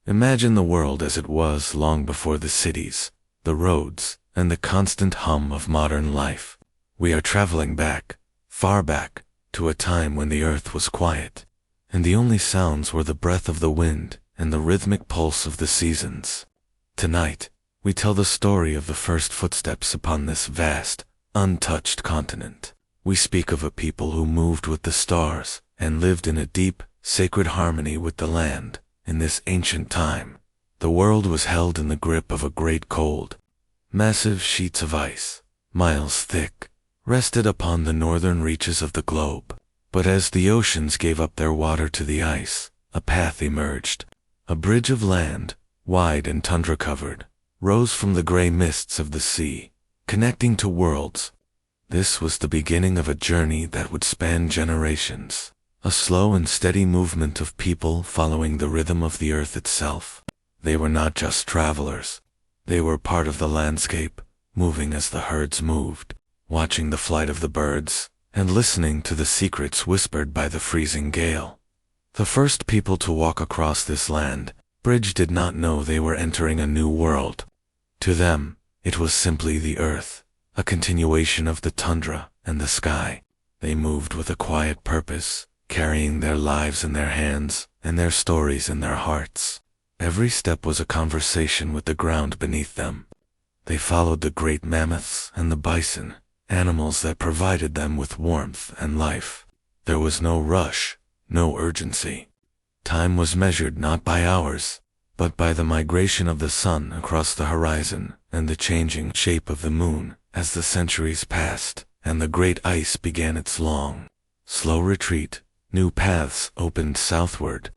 Imagine the world as it was long before the cities, the roads, and the constant hum of modern life. We are traveling back, far back, to a time when the earth was quiet, and the only sounds were the breath of the wind and the rhythmic pulse of the seasons. Tonight, we tell the story of the first footsteps upon this vast, untouched continent. We speak of a people who moved with the stars and lived in a deep, sacred harmony with the land. In this ancient time, the world was held in the grip of a great cold. Massive sheets of ice, miles thick, rested upon the northern reaches of the globe. But as the oceans gave up their water to the ice, a path emerged. A bridge of land, wide and tundra-covered, rose from the gray mists of the sea, connecting to worlds. This was the beginning of a journey that would span generations. A slow and steady movement of people following the rhythm of the earth itself. They were not just travelers. They were part of the landscape, moving as the herds moved, watching the flight of the birds, and listening to the secrets whispered by the freezing gale. The first people to walk across this land bridge did not know they were entering a new world. To them, it was simply the earth, a continuation of the tundra and the sky. They moved with a quiet purpose, carrying their lives in their hands and their stories in their hearts. Every step was a conversation with the ground beneath them. They followed the great mammoths and the bison, animals that provided them with warmth and life. There was no rush, no urgency. Time was measured not by hours, but by the migration of the sun across the horizon and the changing shape of the moon as the centuries passed and the great ice began its long, slow retreat. New paths opened southward.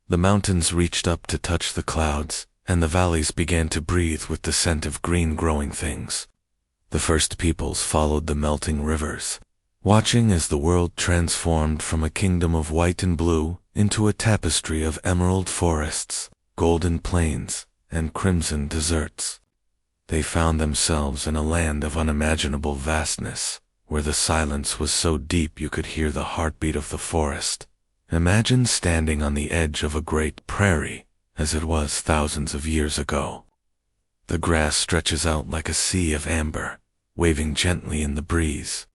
The mountains reached up to touch the clouds, and the valleys began to breathe with the scent of green growing things. The first peoples followed the melting rivers, watching as the world transformed from a kingdom of white and blue into a tapestry of emerald forests, golden plains, and crimson deserts. They found themselves in a land of unimaginable vastness, where the silence was so deep you could hear the heartbeat of the forest. Imagine standing on the edge of a great prairie, as it was thousands of years ago. The grass stretches out like a sea of amber, waving gently in the breeze.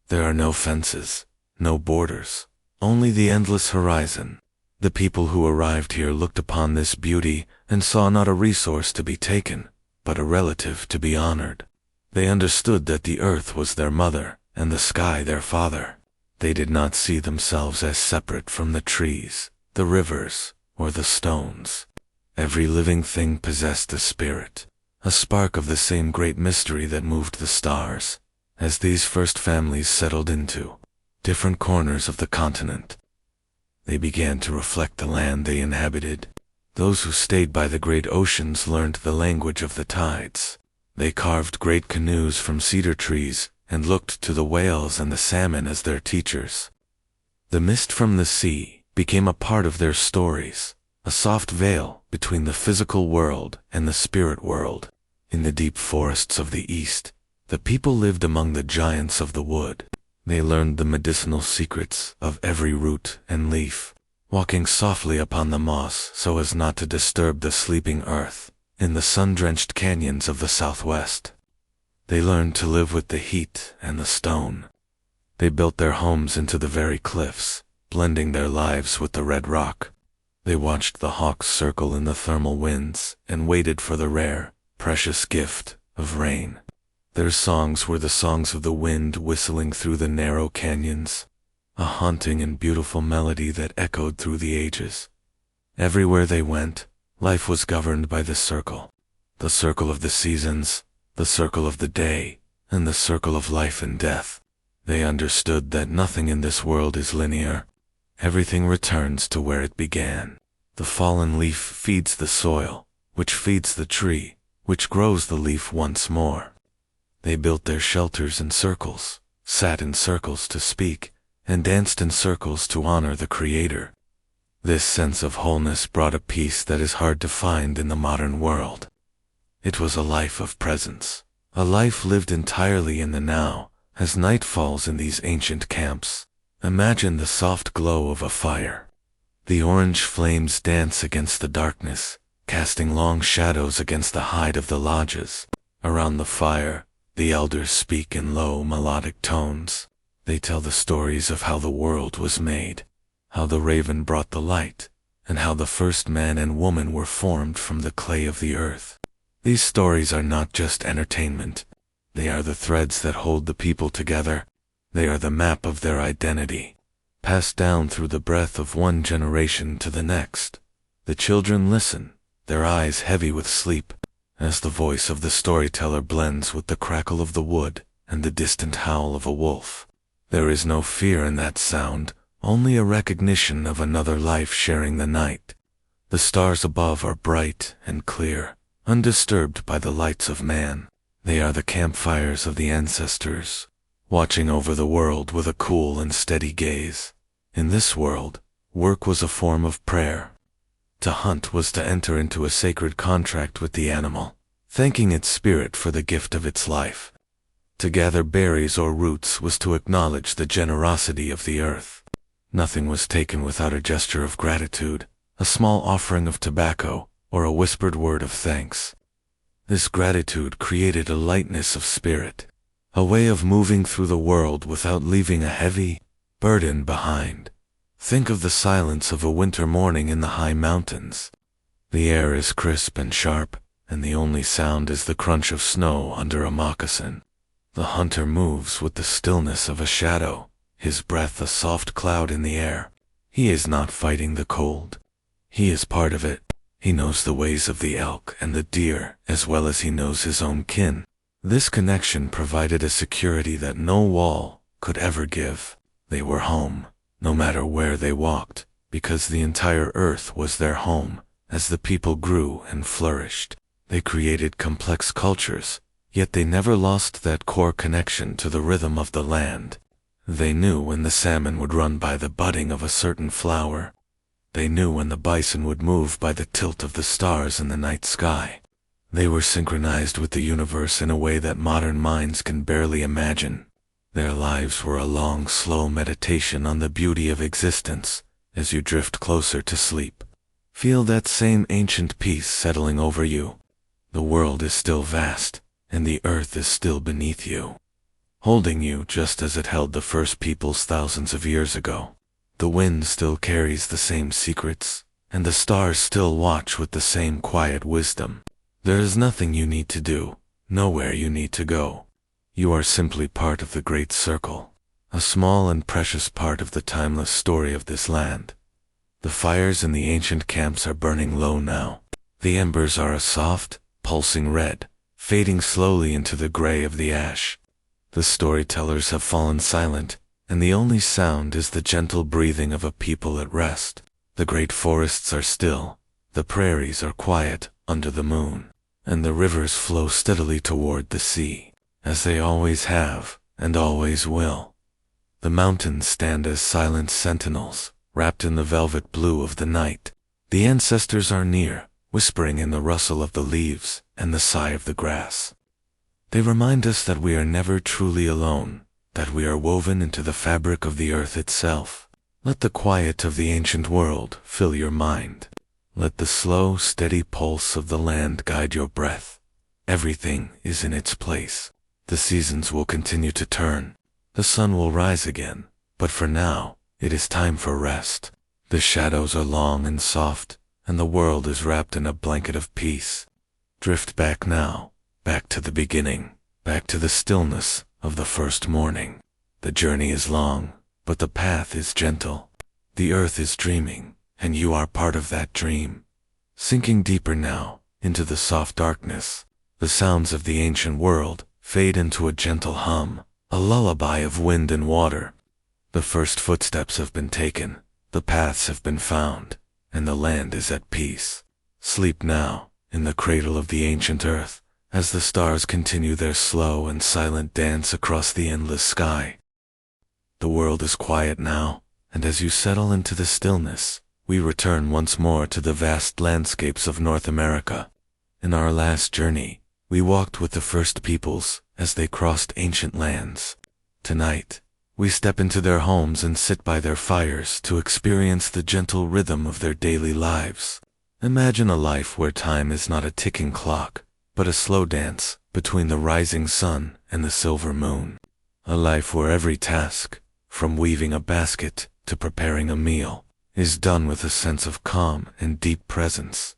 There are no fences, no borders, only the endless horizon. The people who arrived here looked upon this beauty and saw not a resource to be taken, but a relative to be honored. They understood that the earth was their mother and the sky their father. They did not see themselves as separate from the trees, the rivers, or the stones. Every living thing possessed a spirit, a spark of the same great mystery that moved the stars. As these first families settled into different corners of the continent, they began to reflect the land they inhabited. Those who stayed by the great oceans learned the language of the tides. They carved great canoes from cedar trees and looked to the whales and the salmon as their teachers. The mist from the sea became a part of their stories, a soft veil between the physical world and the spirit world. In the deep forests of the east, the people lived among the giants of the wood. They learned the medicinal secrets of every root and leaf, walking softly upon the moss so as not to disturb the sleeping earth. In the sun-drenched canyons of the southwest, they learned to live with the heat and the stone. They built their homes into the very cliffs, blending their lives with the red rock. They watched the hawks circle in the thermal winds and waited for the rare, precious gift of rain. Their songs were the songs of the wind whistling through the narrow canyons, a haunting and beautiful melody that echoed through the ages. Everywhere they went, life was governed by the circle of the seasons, the circle of the day, and the circle of life and death. They understood that nothing in this world is linear. Everything returns to where it began. The fallen leaf feeds the soil, which feeds the tree, which grows the leaf once more. They built their shelters in circles, sat in circles to speak, and danced in circles to honor the Creator. This sense of wholeness brought a peace that is hard to find in the modern world. It was a life of presence, a life lived entirely in the now. As night falls in these ancient camps, imagine the soft glow of a fire. The orange flames dance against the darkness, casting long shadows against the hide of the lodges. Around the fire, the elders speak in low, melodic tones. They tell the stories of how the world was made, how the raven brought the light, and how the first man and woman were formed from the clay of the earth. These stories are not just entertainment. They are the threads that hold the people together. They are the map of their identity, passed down through the breath of one generation to the next. The children listen, their eyes heavy with sleep, as the voice of the storyteller blends with the crackle of the wood and the distant howl of a wolf. There is no fear in that sound, only a recognition of another life sharing the night. The stars above are bright and clear, undisturbed by the lights of man. They are the campfires of the ancestors, watching over the world with a cool and steady gaze. In this world, work was a form of prayer. To hunt was to enter into a sacred contract with the animal, thanking its spirit for the gift of its life. To gather berries or roots was to acknowledge the generosity of the earth. Nothing was taken without a gesture of gratitude, a small offering of tobacco, or a whispered word of thanks. This gratitude created a lightness of spirit, a way of moving through the world without leaving a heavy burden behind. Think of the silence of a winter morning in the high mountains. The air is crisp and sharp, and the only sound is the crunch of snow under a moccasin. The hunter moves with the stillness of a shadow, his breath a soft cloud in the air. He is not fighting the cold. He is part of it. He knows the ways of the elk and the deer as well as he knows his own kin. This connection provided a security that no wall could ever give. They were home, no matter where they walked, because the entire earth was their home. As the people grew and flourished, they created complex cultures, yet they never lost that core connection to the rhythm of the land. They knew when the salmon would run by the budding of a certain flower. They knew when the bison would move by the tilt of the stars in the night sky. They were synchronized with the universe in a way that modern minds can barely imagine. Their lives were a long, slow meditation on the beauty of existence. As you drift closer to sleep, feel that same ancient peace settling over you. The world is still vast, and the earth is still beneath you, holding you just as it held the first peoples thousands of years ago. The wind still carries the same secrets, and the stars still watch with the same quiet wisdom. There is nothing you need to do, nowhere you need to go. You are simply part of the great circle, a small and precious part of the timeless story of this land. The fires in the ancient camps are burning low now. The embers are a soft, pulsing red, fading slowly into the gray of the ash. The storytellers have fallen silent, and the only sound is the gentle breathing of a people at rest. The great forests are still, the prairies are quiet under the moon, and the rivers flow steadily toward the sea, as they always have and always will. The mountains stand as silent sentinels, wrapped in the velvet blue of the night. The ancestors are near, whispering in the rustle of the leaves and the sigh of the grass. They remind us that we are never truly alone, that we are woven into the fabric of the earth itself. Let the quiet of the ancient world fill your mind. Let the slow, steady pulse of the land guide your breath. Everything is in its place. The seasons will continue to turn. The sun will rise again, but for now, it is time for rest. The shadows are long and soft, and the world is wrapped in a blanket of peace. Drift back now, back to the beginning, back to the stillness of the first morning. The journey is long, but the path is gentle. The earth is dreaming, and you are part of that dream. Sinking deeper now, into the soft darkness, the sounds of the ancient world fade into a gentle hum, a lullaby of wind and water. The first footsteps have been taken, the paths have been found, and the land is at peace. Sleep now, in the cradle of the ancient earth, as the stars continue their slow and silent dance across the endless sky. The world is quiet now, and as you settle into the stillness, we return once more to the vast landscapes of North America. In our last journey, we walked with the first peoples as they crossed ancient lands. Tonight, we step into their homes and sit by their fires to experience the gentle rhythm of their daily lives. Imagine a life where time is not a ticking clock, but a slow dance between the rising sun and the silver moon. A life where every task, from weaving a basket to preparing a meal, is done with a sense of calm and deep presence.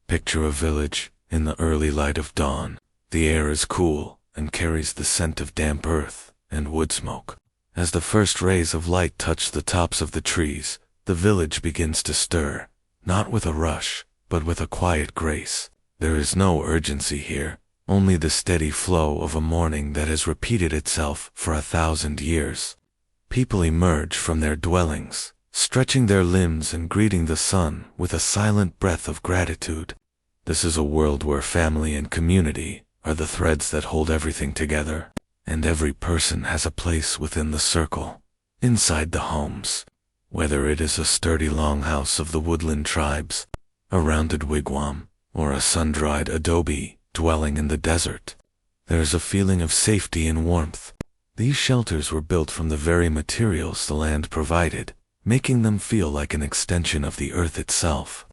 Picture a village in the early light of dawn. The air is cool and carries the scent of damp earth and wood smoke. As the first rays of light touch the tops of the trees, the village begins to stir, not with a rush, but with a quiet grace. There is no urgency here, only the steady flow of a morning that has repeated itself for 1,000 years. People emerge from their dwellings, stretching their limbs and greeting the sun with a silent breath of gratitude. This is a world where family and community are the threads that hold everything together, and every person has a place within the circle, inside the homes. Whether it is a sturdy longhouse of the woodland tribes, a rounded wigwam, or a sun-dried adobe dwelling in the desert, there is a feeling of safety and warmth. These shelters were built from the very materials the land provided, making them feel like an extension of the earth itself.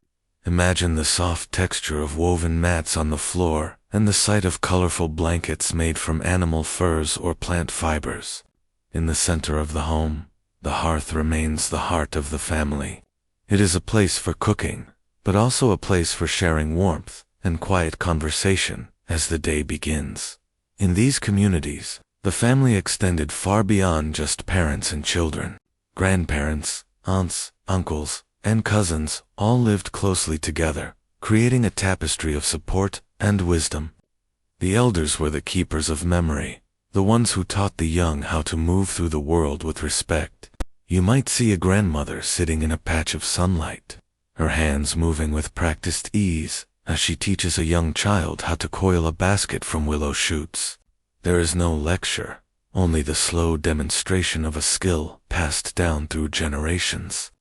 Imagine the soft texture of woven mats on the floor and the sight of colorful blankets made from animal furs or plant fibers. In the center of the home, the hearth remains the heart of the family. It is a place for cooking, but also a place for sharing warmth and quiet conversation as the day begins. In these communities, the family extended far beyond just parents and children. Grandparents, aunts, uncles, and cousins all lived closely together, creating a tapestry of support and wisdom. The elders were the keepers of memory, the ones who taught the young how to move through the world with respect. You might see a grandmother sitting in a patch of sunlight, her hands moving with practiced ease as she teaches a young child how to coil a basket from willow shoots. There is no lecture, only the slow demonstration of a skill passed down through generations.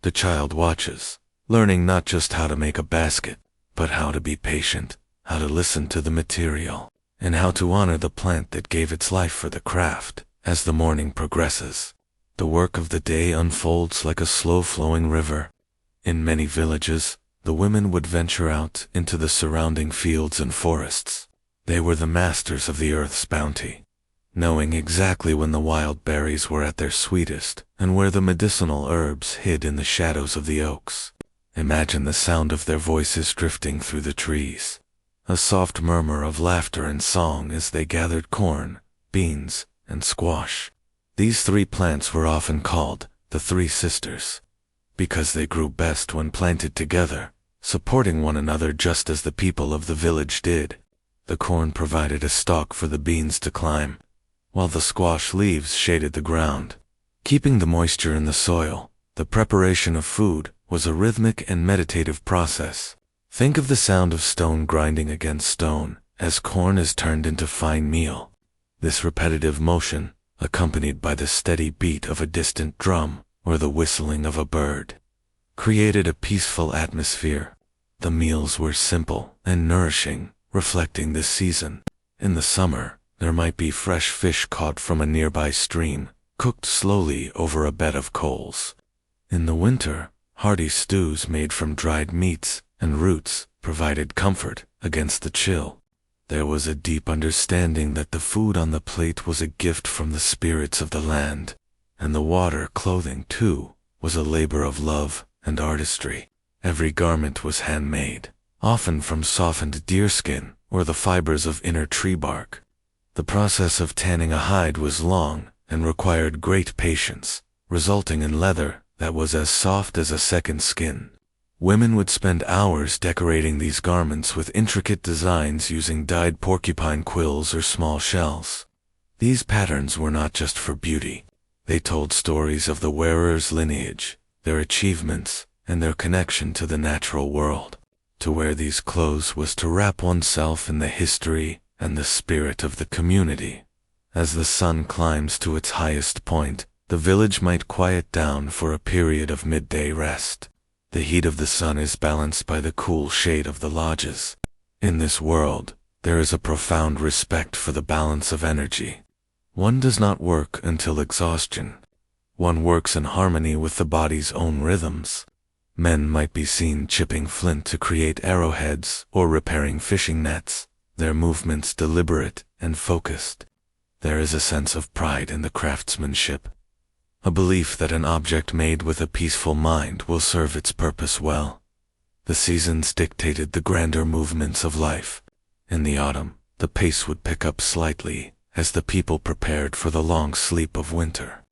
The child watches, learning not just how to make a basket, but how to be patient, how to listen to the material, and how to honor the plant that gave its life for the craft. As the morning progresses, the work of the day unfolds like a slow-flowing river. In many villages, the women would venture out into the surrounding fields and forests. They were the masters of the earth's bounty, knowing exactly when the wild berries were at their sweetest and where the medicinal herbs hid in the shadows of the oaks. Imagine the sound of their voices drifting through the trees, a soft murmur of laughter and song as they gathered corn, beans, and squash. These three plants were often called the Three Sisters, because they grew best when planted together, supporting one another just as the people of the village did. The corn provided a stalk for the beans to climb, while the squash leaves shaded the ground, keeping the moisture in the soil. The preparation of food was a rhythmic and meditative process. Think of the sound of stone grinding against stone as corn is turned into fine meal. This repetitive motion, accompanied by the steady beat of a distant drum or the whistling of a bird, created a peaceful atmosphere. The meals were simple and nourishing, reflecting the season. In the summer, there might be fresh fish caught from a nearby stream, cooked slowly over a bed of coals. In the winter, hearty stews made from dried meats and roots provided comfort against the chill. There was a deep understanding that the food on the plate was a gift from the spirits of the land, and the water, clothing too, was a labor of love and artistry. Every garment was handmade, often from softened deerskin or the fibers of inner tree bark. The process of tanning a hide was long and required great patience, resulting in leather that was as soft as a second skin. Women would spend hours decorating these garments with intricate designs using dyed porcupine quills or small shells. These patterns were not just for beauty. They told stories of the wearer's lineage, their achievements, and their connection to the natural world. To wear these clothes was to wrap oneself in the history and the spirit of the community. As the sun climbs to its highest point, the village might quiet down for a period of midday rest. The heat of the sun is balanced by the cool shade of the lodges. In this world, there is a profound respect for the balance of energy. One does not work until exhaustion. One works in harmony with the body's own rhythms. Men might be seen chipping flint to create arrowheads or repairing fishing nets, their movements deliberate and focused. There is a sense of pride in the craftsmanship, a belief that an object made with a peaceful mind will serve its purpose well. The seasons dictated the grander movements of life. In the autumn, the pace would pick up slightly as the people prepared for the long sleep of winter.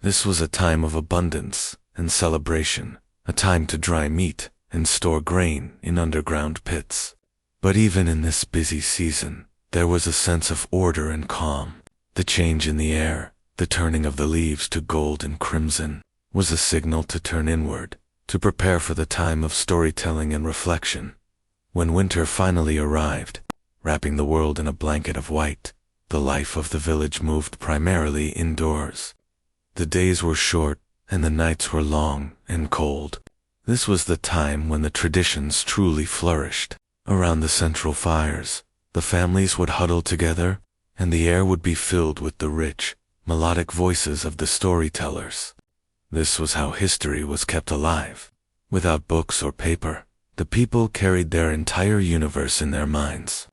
This was a time of abundance and celebration, a time to dry meat and store grain in underground pits. But even in this busy season, there was a sense of order and calm. The change in the air, the turning of the leaves to gold and crimson, was a signal to turn inward, to prepare for the time of storytelling and reflection. When winter finally arrived, wrapping the world in a blanket of white, the life of the village moved primarily indoors. The days were short, and the nights were long and cold. This was the time when the traditions truly flourished. Around the central fires, the families would huddle together, and the air would be filled with the rich, melodic voices of the storytellers. This was how history was kept alive. Without books or paper, the people carried their entire universe in their minds.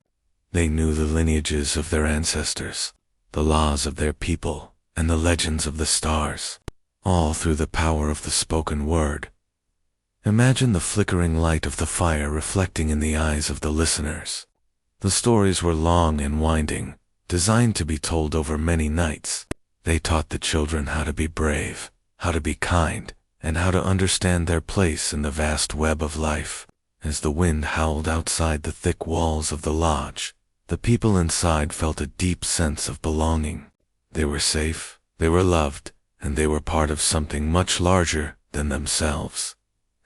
They knew the lineages of their ancestors, the laws of their people, and the legends of the stars, all through the power of the spoken word. Imagine the flickering light of the fire reflecting in the eyes of the listeners. The stories were long and winding, designed to be told over many nights. They taught the children how to be brave, how to be kind, and how to understand their place in the vast web of life. As the wind howled outside the thick walls of the lodge, the people inside felt a deep sense of belonging. They were safe, they were loved, and they were part of something much larger than themselves.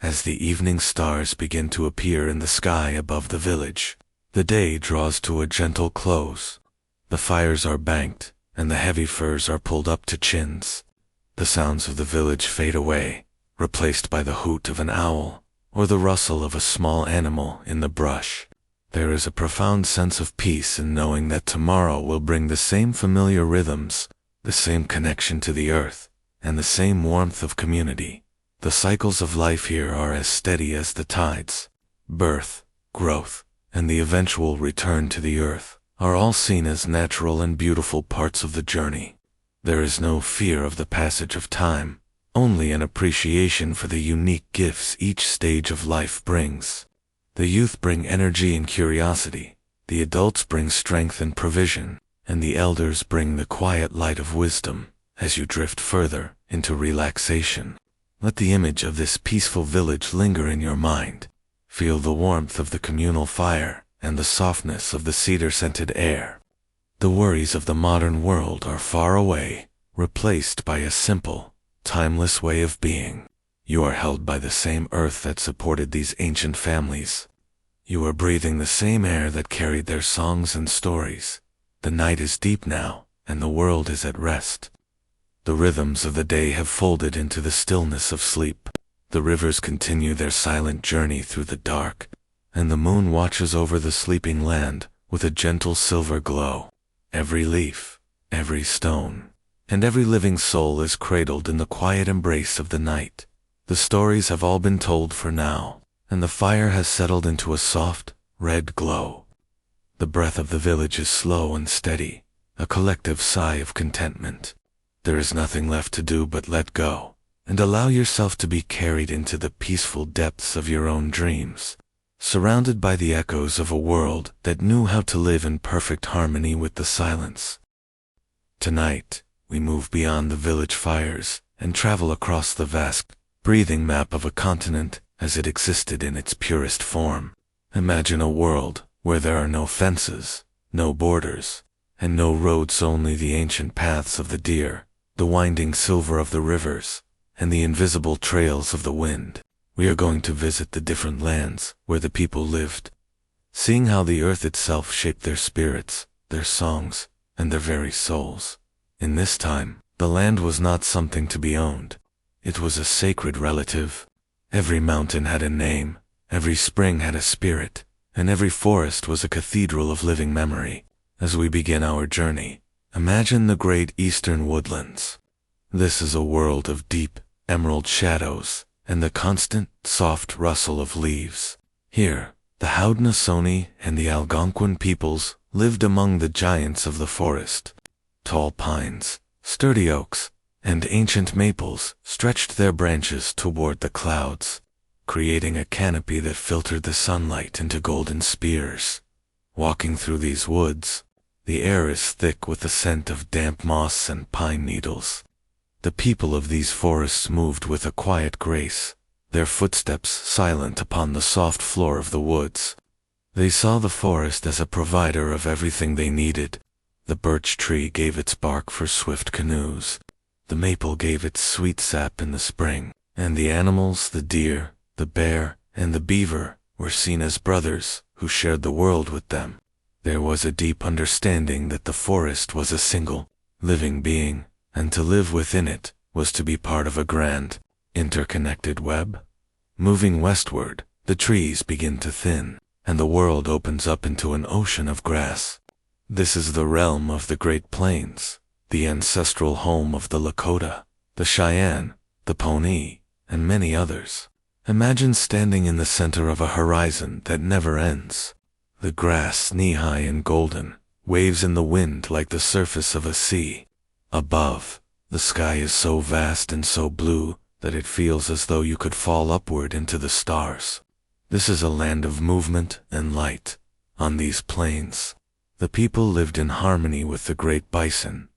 As the evening stars begin to appear in the sky above the village, the day draws to a gentle close. The fires are banked, and the heavy furs are pulled up to chins. The sounds of the village fade away, replaced by the hoot of an owl, or the rustle of a small animal in the brush. There is a profound sense of peace in knowing that tomorrow will bring the same familiar rhythms, the same connection to the earth, and the same warmth of community. The cycles of life here are as steady as the tides. Birth, growth, and the eventual return to the earth are all seen as natural and beautiful parts of the journey. There is no fear of the passage of time, only an appreciation for the unique gifts each stage of life brings. The youth bring energy and curiosity, the adults bring strength and provision, and the elders bring the quiet light of wisdom. As you drift further into relaxation, let the image of this peaceful village linger in your mind. Feel the warmth of the communal fire and the softness of the cedar-scented air. The worries of the modern world are far away, replaced by a simple, timeless way of being. You are held by the same earth that supported these ancient families. You are breathing the same air that carried their songs and stories. The night is deep now, and the world is at rest. The rhythms of the day have folded into the stillness of sleep. The rivers continue their silent journey through the dark, and the moon watches over the sleeping land with a gentle silver glow. Every leaf, every stone, and every living soul is cradled in the quiet embrace of the night. The stories have all been told for now, and the fire has settled into a soft, red glow. The breath of the village is slow and steady, a collective sigh of contentment. There is nothing left to do but let go, and allow yourself to be carried into the peaceful depths of your own dreams, surrounded by the echoes of a world that knew how to live in perfect harmony with the silence. Tonight, we move beyond the village fires and travel across the vast, breathing map of a continent as it existed in its purest form. Imagine a world where there are no fences, no borders, and no roads, only the ancient paths of the deer, the winding silver of the rivers, and the invisible trails of the wind. We are going to visit the different lands where the people lived, seeing how the earth itself shaped their spirits, their songs, and their very souls. In this time, the land was not something to be owned. It was a sacred relative. Every mountain had a name, every spring had a spirit, and every forest was a cathedral of living memory. As we begin our journey, imagine the great eastern woodlands. This is a world of deep, emerald shadows and the constant, soft rustle of leaves. Here, the Haudenosaunee and the Algonquin peoples lived among the giants of the forest. Tall pines, sturdy oaks, and ancient maples stretched their branches toward the clouds, creating a canopy that filtered the sunlight into golden spears. Walking through these woods, the air is thick with the scent of damp moss and pine needles. The people of these forests moved with a quiet grace, their footsteps silent upon the soft floor of the woods. They saw the forest as a provider of everything they needed. The birch tree gave its bark for swift canoes. The maple gave its sweet sap in the spring, and the animals, the deer, the bear, and the beaver, were seen as brothers who shared the world with them. There was a deep understanding that the forest was a single, living being, and to live within it was to be part of a grand, interconnected web. Moving westward, the trees begin to thin, and the world opens up into an ocean of grass. This is the realm of the Great Plains, the ancestral home of the Lakota, the Cheyenne, the Pawnee, and many others. Imagine standing in the center of a horizon that never ends. The grass knee-high and golden, waves in the wind like the surface of a sea. Above, the sky is so vast and so blue that it feels as though you could fall upward into the stars. This is a land of movement and light. On these plains, the people lived in harmony with the great bison.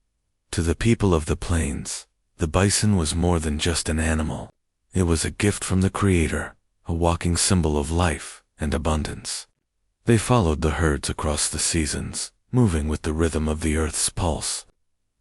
To the people of the plains, the bison was more than just an animal. It was a gift from the Creator, a walking symbol of life and abundance. They followed the herds across the seasons, moving with the rhythm of the earth's pulse.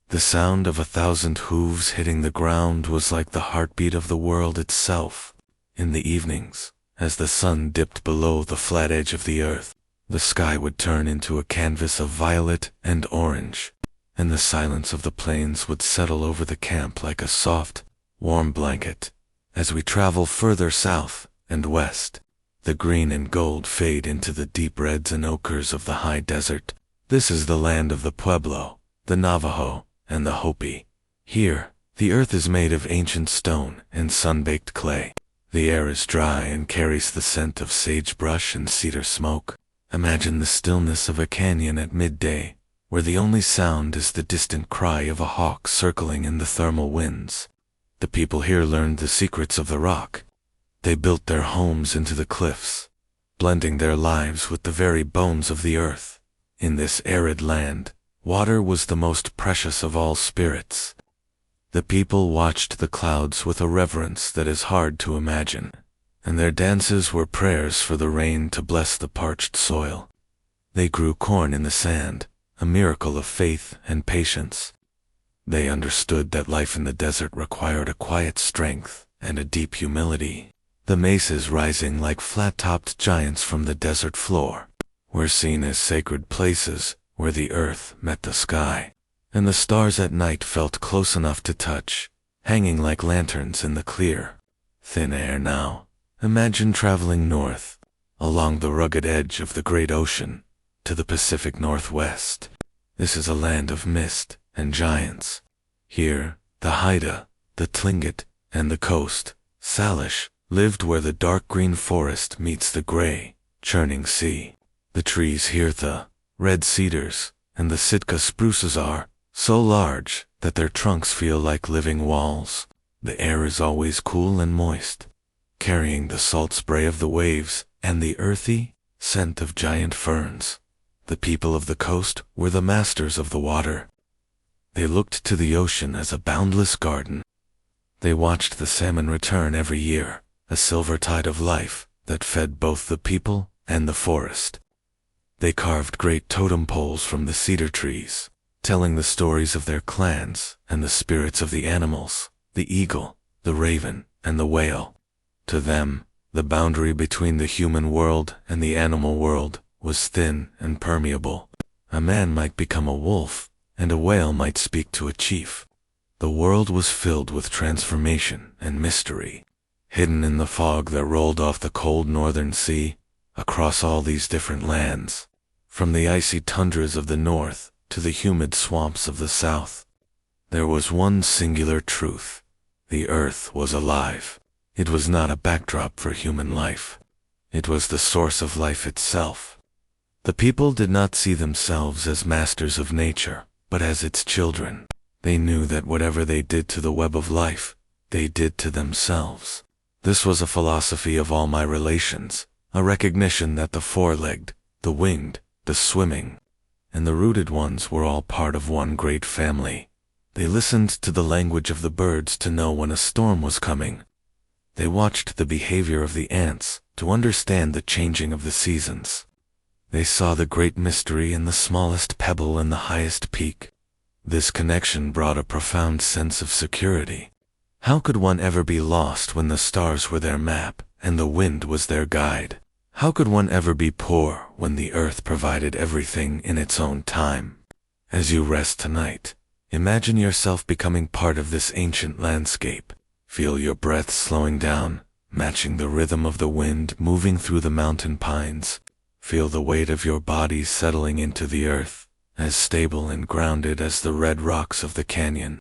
The sound of 1,000 hooves hitting the ground was like the heartbeat of the world itself. In the evenings, as the sun dipped below the flat edge of the earth, the sky would turn into a canvas of violet and orange, and the silence of the plains would settle over the camp like a soft, warm blanket. As we travel further south and west, the green and gold fade into the deep reds and ochres of the high desert. This is the land of the Pueblo, the Navajo, and the Hopi. Here, the earth is made of ancient stone and sun-baked clay. The air is dry and carries the scent of sagebrush and cedar smoke. Imagine the stillness of a canyon at midday, where the only sound is the distant cry of a hawk circling in the thermal winds. The people here learned the secrets of the rock. They built their homes into the cliffs, blending their lives with the very bones of the earth. In this arid land, water was the most precious of all spirits. The people watched the clouds with a reverence that is hard to imagine, and their dances were prayers for the rain to bless the parched soil. They grew corn in the sand, a miracle of faith and patience. They understood that life in the desert required a quiet strength and a deep humility. The mesas rising like flat-topped giants from the desert floor were seen as sacred places where the earth met the sky, and the stars at night felt close enough to touch, hanging like lanterns in the clear, thin air now. Imagine traveling north, along the rugged edge of the great ocean, to the Pacific Northwest. This is a land of mist and giants. Here, the Haida, the Tlingit, and the Coast, Salish, lived where the dark green forest meets the gray, churning sea. The trees here, the red cedars and the Sitka spruces, are so large that their trunks feel like living walls. The air is always cool and moist, carrying the salt spray of the waves and the earthy scent of giant ferns. The people of the coast were the masters of the water. They looked to the ocean as a boundless garden. They watched the salmon return every year, a silver tide of life that fed both the people and the forest. They carved great totem poles from the cedar trees, telling the stories of their clans and the spirits of the animals, the eagle, the raven, and the whale. To them, the boundary between the human world and the animal world was thin and permeable. A man might become a wolf, and a whale might speak to a chief. The world was filled with transformation and mystery, hidden in the fog that rolled off the cold northern sea. Across all these different lands, from the icy tundras of the north to the humid swamps of the south, there was one singular truth: the earth was alive. It was not a backdrop for human life. It was the source of life itself. The people did not see themselves as masters of nature, but as its children. They knew that whatever they did to the web of life, they did to themselves. This was a philosophy of all my relations, a recognition that the four-legged, the winged, the swimming, and the rooted ones were all part of one great family. They listened to the language of the birds to know when a storm was coming. They watched the behavior of the ants to understand the changing of the seasons. They saw the great mystery in the smallest pebble and the highest peak. This connection brought a profound sense of security. How could one ever be lost when the stars were their map and the wind was their guide? How could one ever be poor when the earth provided everything in its own time? As you rest tonight, imagine yourself becoming part of this ancient landscape. Feel your breath slowing down, matching the rhythm of the wind moving through the mountain pines. Feel the weight of your body settling into the earth, as stable and grounded as the red rocks of the canyon.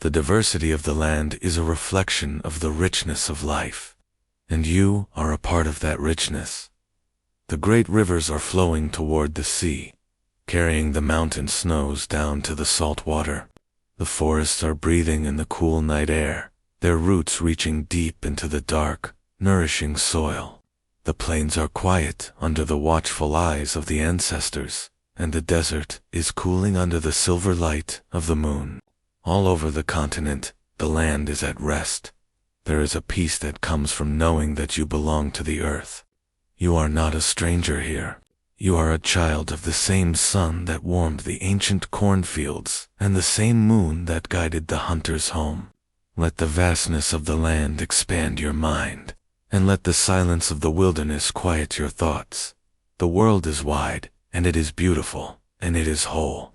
The diversity of the land is a reflection of the richness of life, and you are a part of that richness. The great rivers are flowing toward the sea, carrying the mountain snows down to the salt water. The forests are breathing in the cool night air, their roots reaching deep into the dark, nourishing soil. The plains are quiet under the watchful eyes of the ancestors, and the desert is cooling under the silver light of the moon. All over the continent, the land is at rest. There is a peace that comes from knowing that you belong to the earth. You are not a stranger here. You are a child of the same sun that warmed the ancient cornfields and the same moon that guided the hunters home. Let the vastness of the land expand your mind, and let the silence of the wilderness quiet your thoughts. The world is wide, and it is beautiful, and it is whole.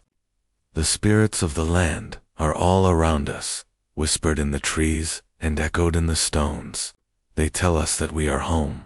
The spirits of the land are all around us, whispered in the trees and echoed in the stones. They tell us that we are home.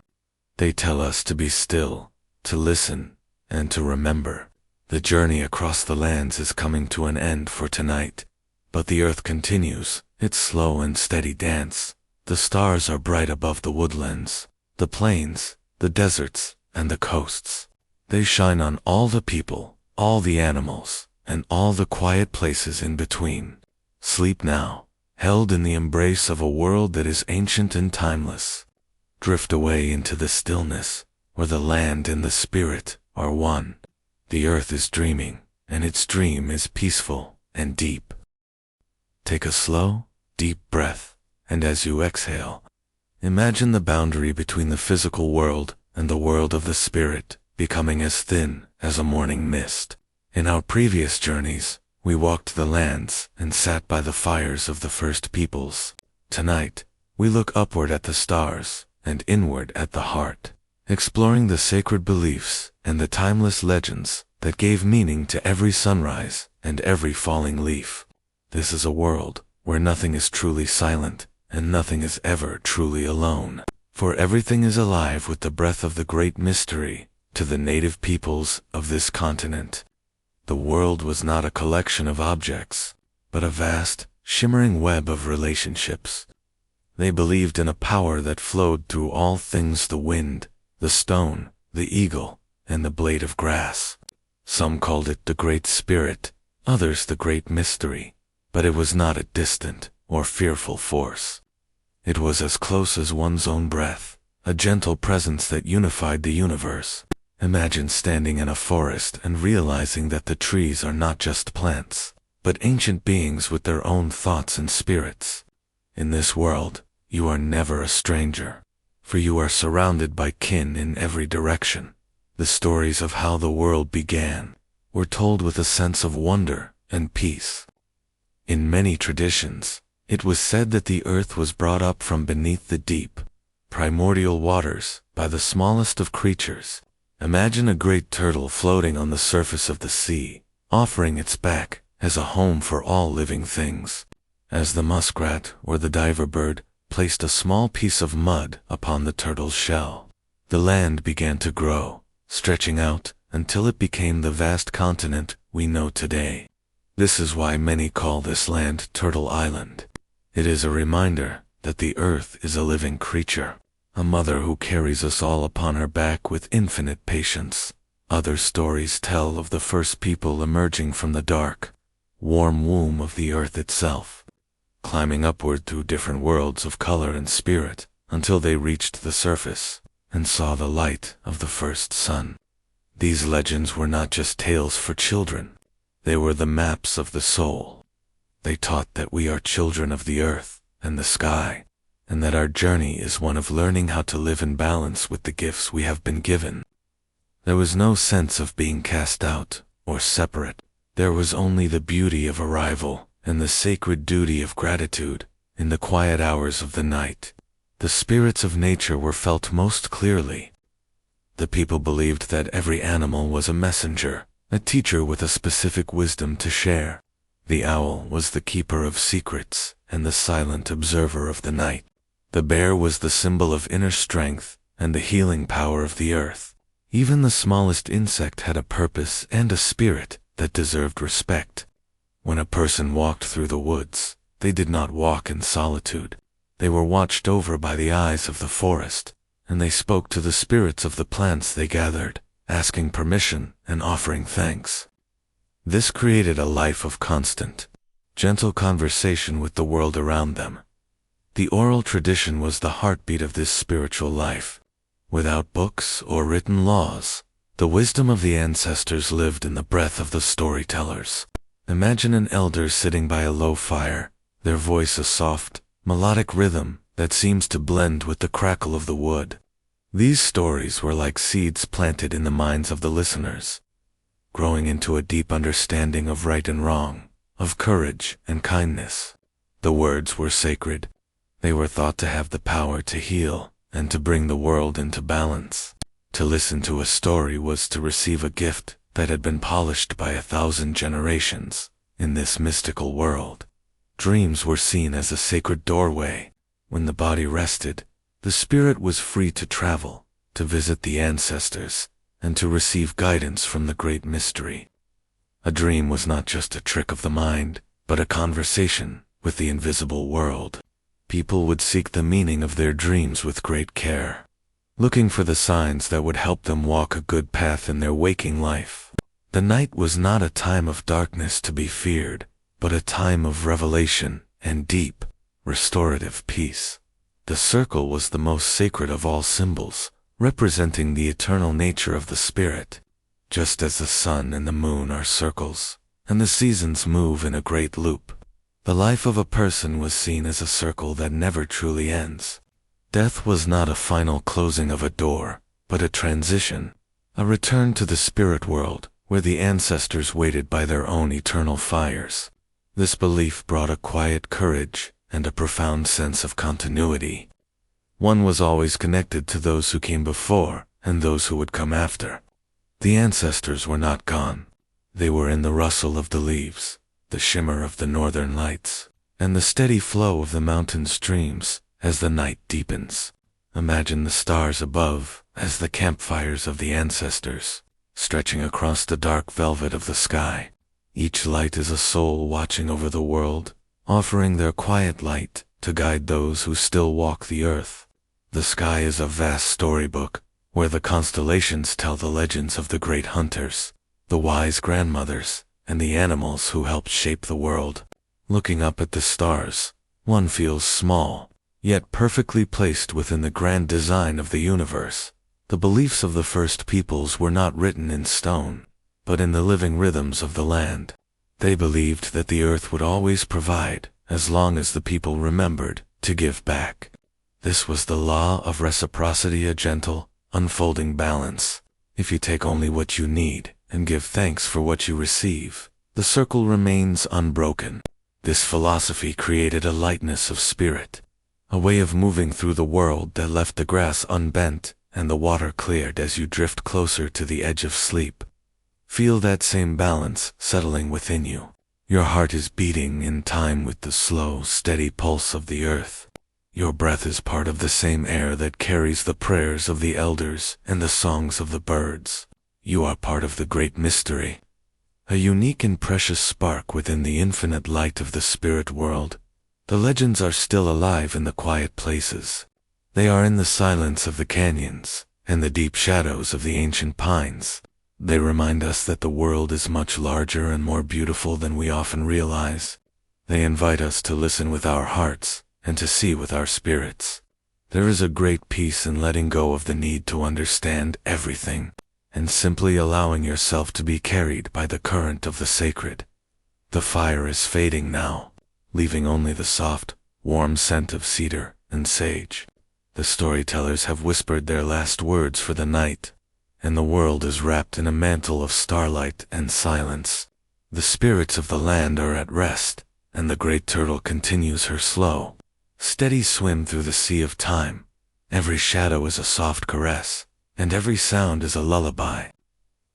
They tell us to be still, to listen, and to remember. The journey across the lands is coming to an end for tonight, but the earth continues its slow and steady dance. The stars are bright above the woodlands, the plains, the deserts, and the coasts. They shine on all the people, all the animals, and all the quiet places in between. Sleep now, held in the embrace of a world that is ancient and timeless. Drift away into the stillness, where the land and the spirit are one. The earth is dreaming, and its dream is peaceful and deep. Take a slow, deep breath, and as you exhale, imagine the boundary between the physical world and the world of the spirit becoming as thin as a morning mist. In our previous journeys, we walked the lands and sat by the fires of the first peoples. Tonight, we look upward at the stars and inward at the heart, exploring the sacred beliefs and the timeless legends that gave meaning to every sunrise and every falling leaf. This is a world where nothing is truly silent and nothing is ever truly alone, for everything is alive with the breath of the great mystery to the native peoples of this continent. The world was not a collection of objects, but a vast, shimmering web of relationships. They believed in a power that flowed through all things: the wind, the stone, the eagle, and the blade of grass. Some called it the Great Spirit, others the Great Mystery, but it was not a distant or fearful force. It was as close as one's own breath, a gentle presence that unified the universe. Imagine standing in a forest and realizing that the trees are not just plants, but ancient beings with their own thoughts and spirits. In this world, you are never a stranger, for you are surrounded by kin in every direction. The stories of how the world began were told with a sense of wonder and peace. In many traditions, it was said that the earth was brought up from beneath the deep, primordial waters by the smallest of creatures. Imagine a great turtle floating on the surface of the sea, offering its back as a home for all living things. As the muskrat or the diver bird placed a small piece of mud upon the turtle's shell, the land began to grow, stretching out until it became the vast continent we know today. This is why many call this land Turtle Island. It is a reminder that the earth is a living creature, a mother who carries us all upon her back with infinite patience. Other stories tell of the first people emerging from the dark, warm womb of the earth itself, climbing upward through different worlds of color and spirit until they reached the surface and saw the light of the first sun. These legends were not just tales for children. They were the maps of the soul. They taught that we are children of the earth and the sky, and that our journey is one of learning how to live in balance with the gifts we have been given. There was no sense of being cast out or separate. There was only the beauty of arrival and the sacred duty of gratitude. In the quiet hours of the night, the spirits of nature were felt most clearly. The people believed that every animal was a messenger, a teacher with a specific wisdom to share. The owl was the keeper of secrets and the silent observer of the night. The bear was the symbol of inner strength and the healing power of the earth. Even the smallest insect had a purpose and a spirit that deserved respect. When a person walked through the woods, they did not walk in solitude. They were watched over by the eyes of the forest, and they spoke to the spirits of the plants they gathered, asking permission and offering thanks. This created a life of constant, gentle conversation with the world around them. The oral tradition was the heartbeat of this spiritual life. Without books or written laws, the wisdom of the ancestors lived in the breath of the storytellers. Imagine an elder sitting by a low fire, their voice a soft, melodic rhythm that seems to blend with the crackle of the wood. These stories were like seeds planted in the minds of the listeners, growing into a deep understanding of right and wrong, of courage and kindness. The words were sacred. They were thought to have the power to heal and to bring the world into balance. To listen to a story was to receive a gift that had been polished by 1,000 generations. In this mystical world, dreams were seen as a sacred doorway. When the body rested, the spirit was free to travel, to visit the ancestors, and to receive guidance from the great mystery. A dream was not just a trick of the mind, but a conversation with the invisible world. People would seek the meaning of their dreams with great care, looking for the signs that would help them walk a good path in their waking life. The night was not a time of darkness to be feared, but a time of revelation and deep, restorative peace. The circle was the most sacred of all symbols, representing the eternal nature of the spirit. Just as the sun and the moon are circles, and the seasons move in a great loop, the life of a person was seen as a circle that never truly ends. Death was not a final closing of a door, but a transition, a return to the spirit world, where the ancestors waited by their own eternal fires. This belief brought a quiet courage and a profound sense of continuity. One was always connected to those who came before and those who would come after. The ancestors were not gone. They were in the rustle of the leaves, the shimmer of the northern lights, and the steady flow of the mountain streams as the night deepens. Imagine the stars above as the campfires of the ancestors, stretching across the dark velvet of the sky. Each light is a soul watching over the world, offering their quiet light to guide those who still walk the earth. The sky is a vast storybook, where the constellations tell the legends of the great hunters, the wise grandmothers, and the animals who helped shape the world. Looking up at the stars, one feels small, yet perfectly placed within the grand design of the universe. The beliefs of the first peoples were not written in stone, but in the living rhythms of the land. They believed that the earth would always provide, as long as the people remembered to give back. This was the law of reciprocity, a gentle, unfolding balance. If you take only what you need and give thanks for what you receive, the circle remains unbroken. This philosophy created a lightness of spirit, a way of moving through the world that left the grass unbent and the water cleared as you drift closer to the edge of sleep. Feel that same balance settling within you. Your heart is beating in time with the slow, steady pulse of the earth. Your breath is part of the same air that carries the prayers of the elders and the songs of the birds. You are part of the great mystery, a unique and precious spark within the infinite light of the spirit world. The legends are still alive in the quiet places. They are in the silence of the canyons and the deep shadows of the ancient pines. They remind us that the world is much larger and more beautiful than we often realize. They invite us to listen with our hearts and to see with our spirits. There is a great peace in letting go of the need to understand everything and simply allowing yourself to be carried by the current of the sacred. The fire is fading now, leaving only the soft, warm scent of cedar and sage. The storytellers have whispered their last words for the night, and the world is wrapped in a mantle of starlight and silence. The spirits of the land are at rest, and the great turtle continues her slow, steady swim through the sea of time. Every shadow is a soft caress, and every sound is a lullaby.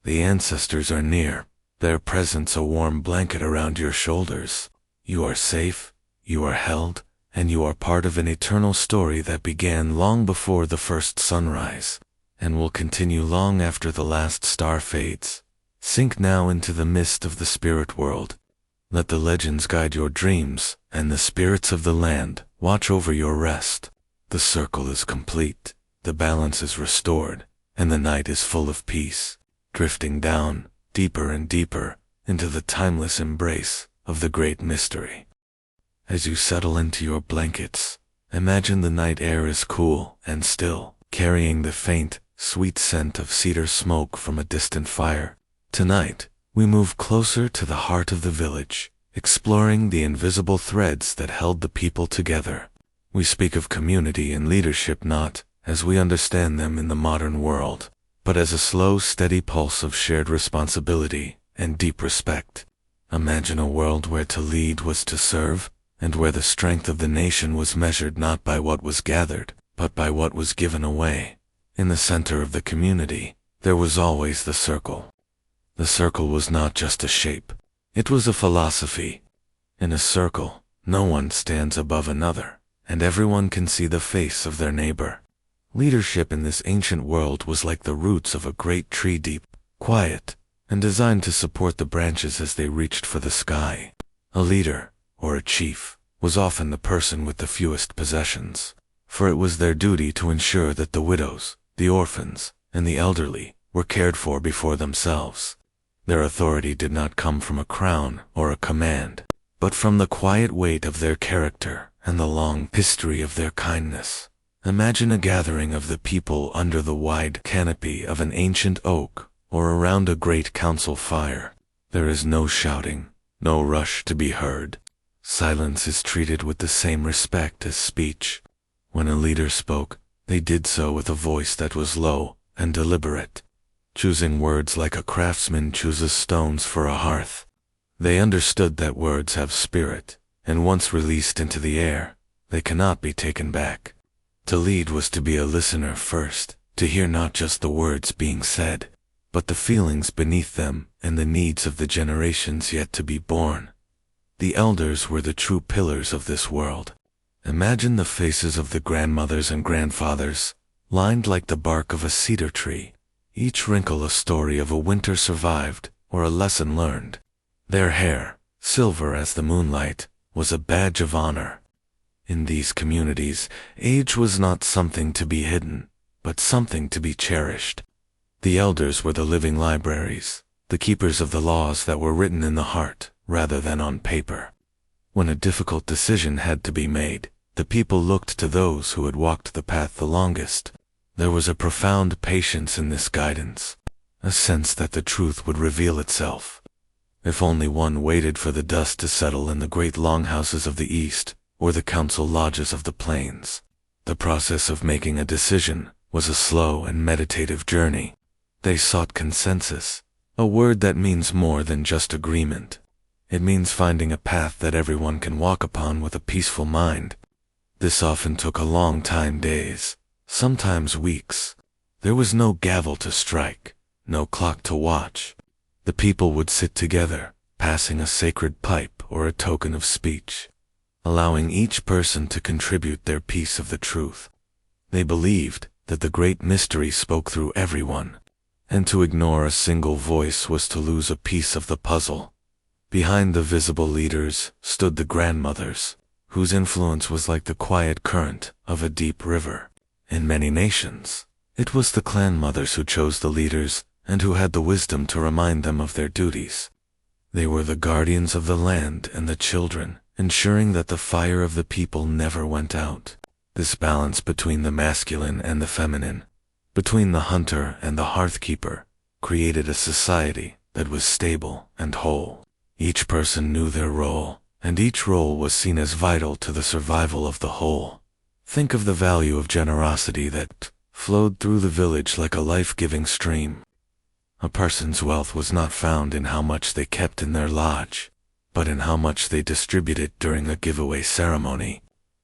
The ancestors are near, their presence a warm blanket around your shoulders. You are safe, you are held, and you are part of an eternal story that began long before the first sunrise, and will continue long after the last star fades. Sink now into the mist of the spirit world. Let the legends guide your dreams, and the spirits of the land watch over your rest. The circle is complete, the balance is restored, and the night is full of peace, drifting down, deeper and deeper, into the timeless embrace of the great mystery. As you settle into your blankets, imagine the night air is cool and still, carrying the faint, sweet scent of cedar smoke from a distant fire. Tonight, we move closer to the heart of the village, exploring the invisible threads that held the people together. We speak of community and leadership not as we understand them in the modern world, but as a slow, steady pulse of shared responsibility and deep respect. Imagine a world where to lead was to serve, and where the strength of the nation was measured not by what was gathered, but by what was given away. In the center of the community, there was always the circle. The circle was not just a shape, it was a philosophy. In a circle, no one stands above another, and everyone can see the face of their neighbor. Leadership in this ancient world was like the roots of a great tree, deep, quiet, and designed to support the branches as they reached for the sky. A leader, or a chief, was often the person with the fewest possessions, for it was their duty to ensure that the widows, the orphans, and the elderly were cared for before themselves. Their authority did not come from a crown or a command, but from the quiet weight of their character and the long history of their kindness. Imagine a gathering of the people under the wide canopy of an ancient oak or around a great council fire. There is no shouting, no rush to be heard. Silence is treated with the same respect as speech. When a leader spoke, they did so with a voice that was low and deliberate, choosing words like a craftsman chooses stones for a hearth. They understood that words have spirit, and once released into the air, they cannot be taken back. To lead was to be a listener first, to hear not just the words being said, but the feelings beneath them and the needs of the generations yet to be born. The elders were the true pillars of this world. Imagine the faces of the grandmothers and grandfathers, lined like the bark of a cedar tree, each wrinkle a story of a winter survived or a lesson learned. Their hair, silver as the moonlight, was a badge of honor. In these communities, age was not something to be hidden, but something to be cherished. The elders were the living libraries, the keepers of the laws that were written in the heart rather than on paper. When a difficult decision had to be made, the people looked to those who had walked the path the longest. There was a profound patience in this guidance, a sense that the truth would reveal itself. If only one waited for the dust to settle in the great longhouses of the East, or the council lodges of the plains. The process of making a decision was a slow and meditative journey. They sought consensus, a word that means more than just agreement. It means finding a path that everyone can walk upon with a peaceful mind. This often took a long time, days, sometimes weeks. There was no gavel to strike, no clock to watch. The people would sit together, passing a sacred pipe or a token of speech, allowing each person to contribute their piece of the truth. They believed that the great mystery spoke through everyone, and to ignore a single voice was to lose a piece of the puzzle. Behind the visible leaders stood the grandmothers, whose influence was like the quiet current of a deep river. In many nations, it was the clan mothers who chose the leaders and who had the wisdom to remind them of their duties. They were the guardians of the land and the children, ensuring that the fire of the people never went out. This balance between the masculine and the feminine, between the hunter and the hearthkeeper, created a society that was stable and whole. Each person knew their role, and each role was seen as vital to the survival of the whole. Think of the value of generosity that flowed through the village like a life-giving stream. A person's wealth was not found in how much they kept in their lodge, but in how much they distributed during a giveaway ceremony.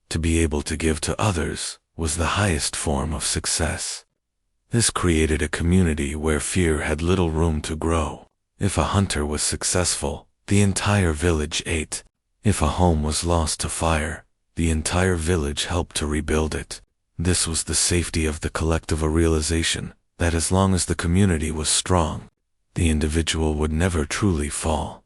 To be able to give to others was the highest form of success. This created a community where fear had little room to grow. If a hunter was successful, the entire village ate. If a home was lost to fire, the entire village helped to rebuild it. This was the safety of the collective, a realization that as long as the community was strong, the individual would never truly fall.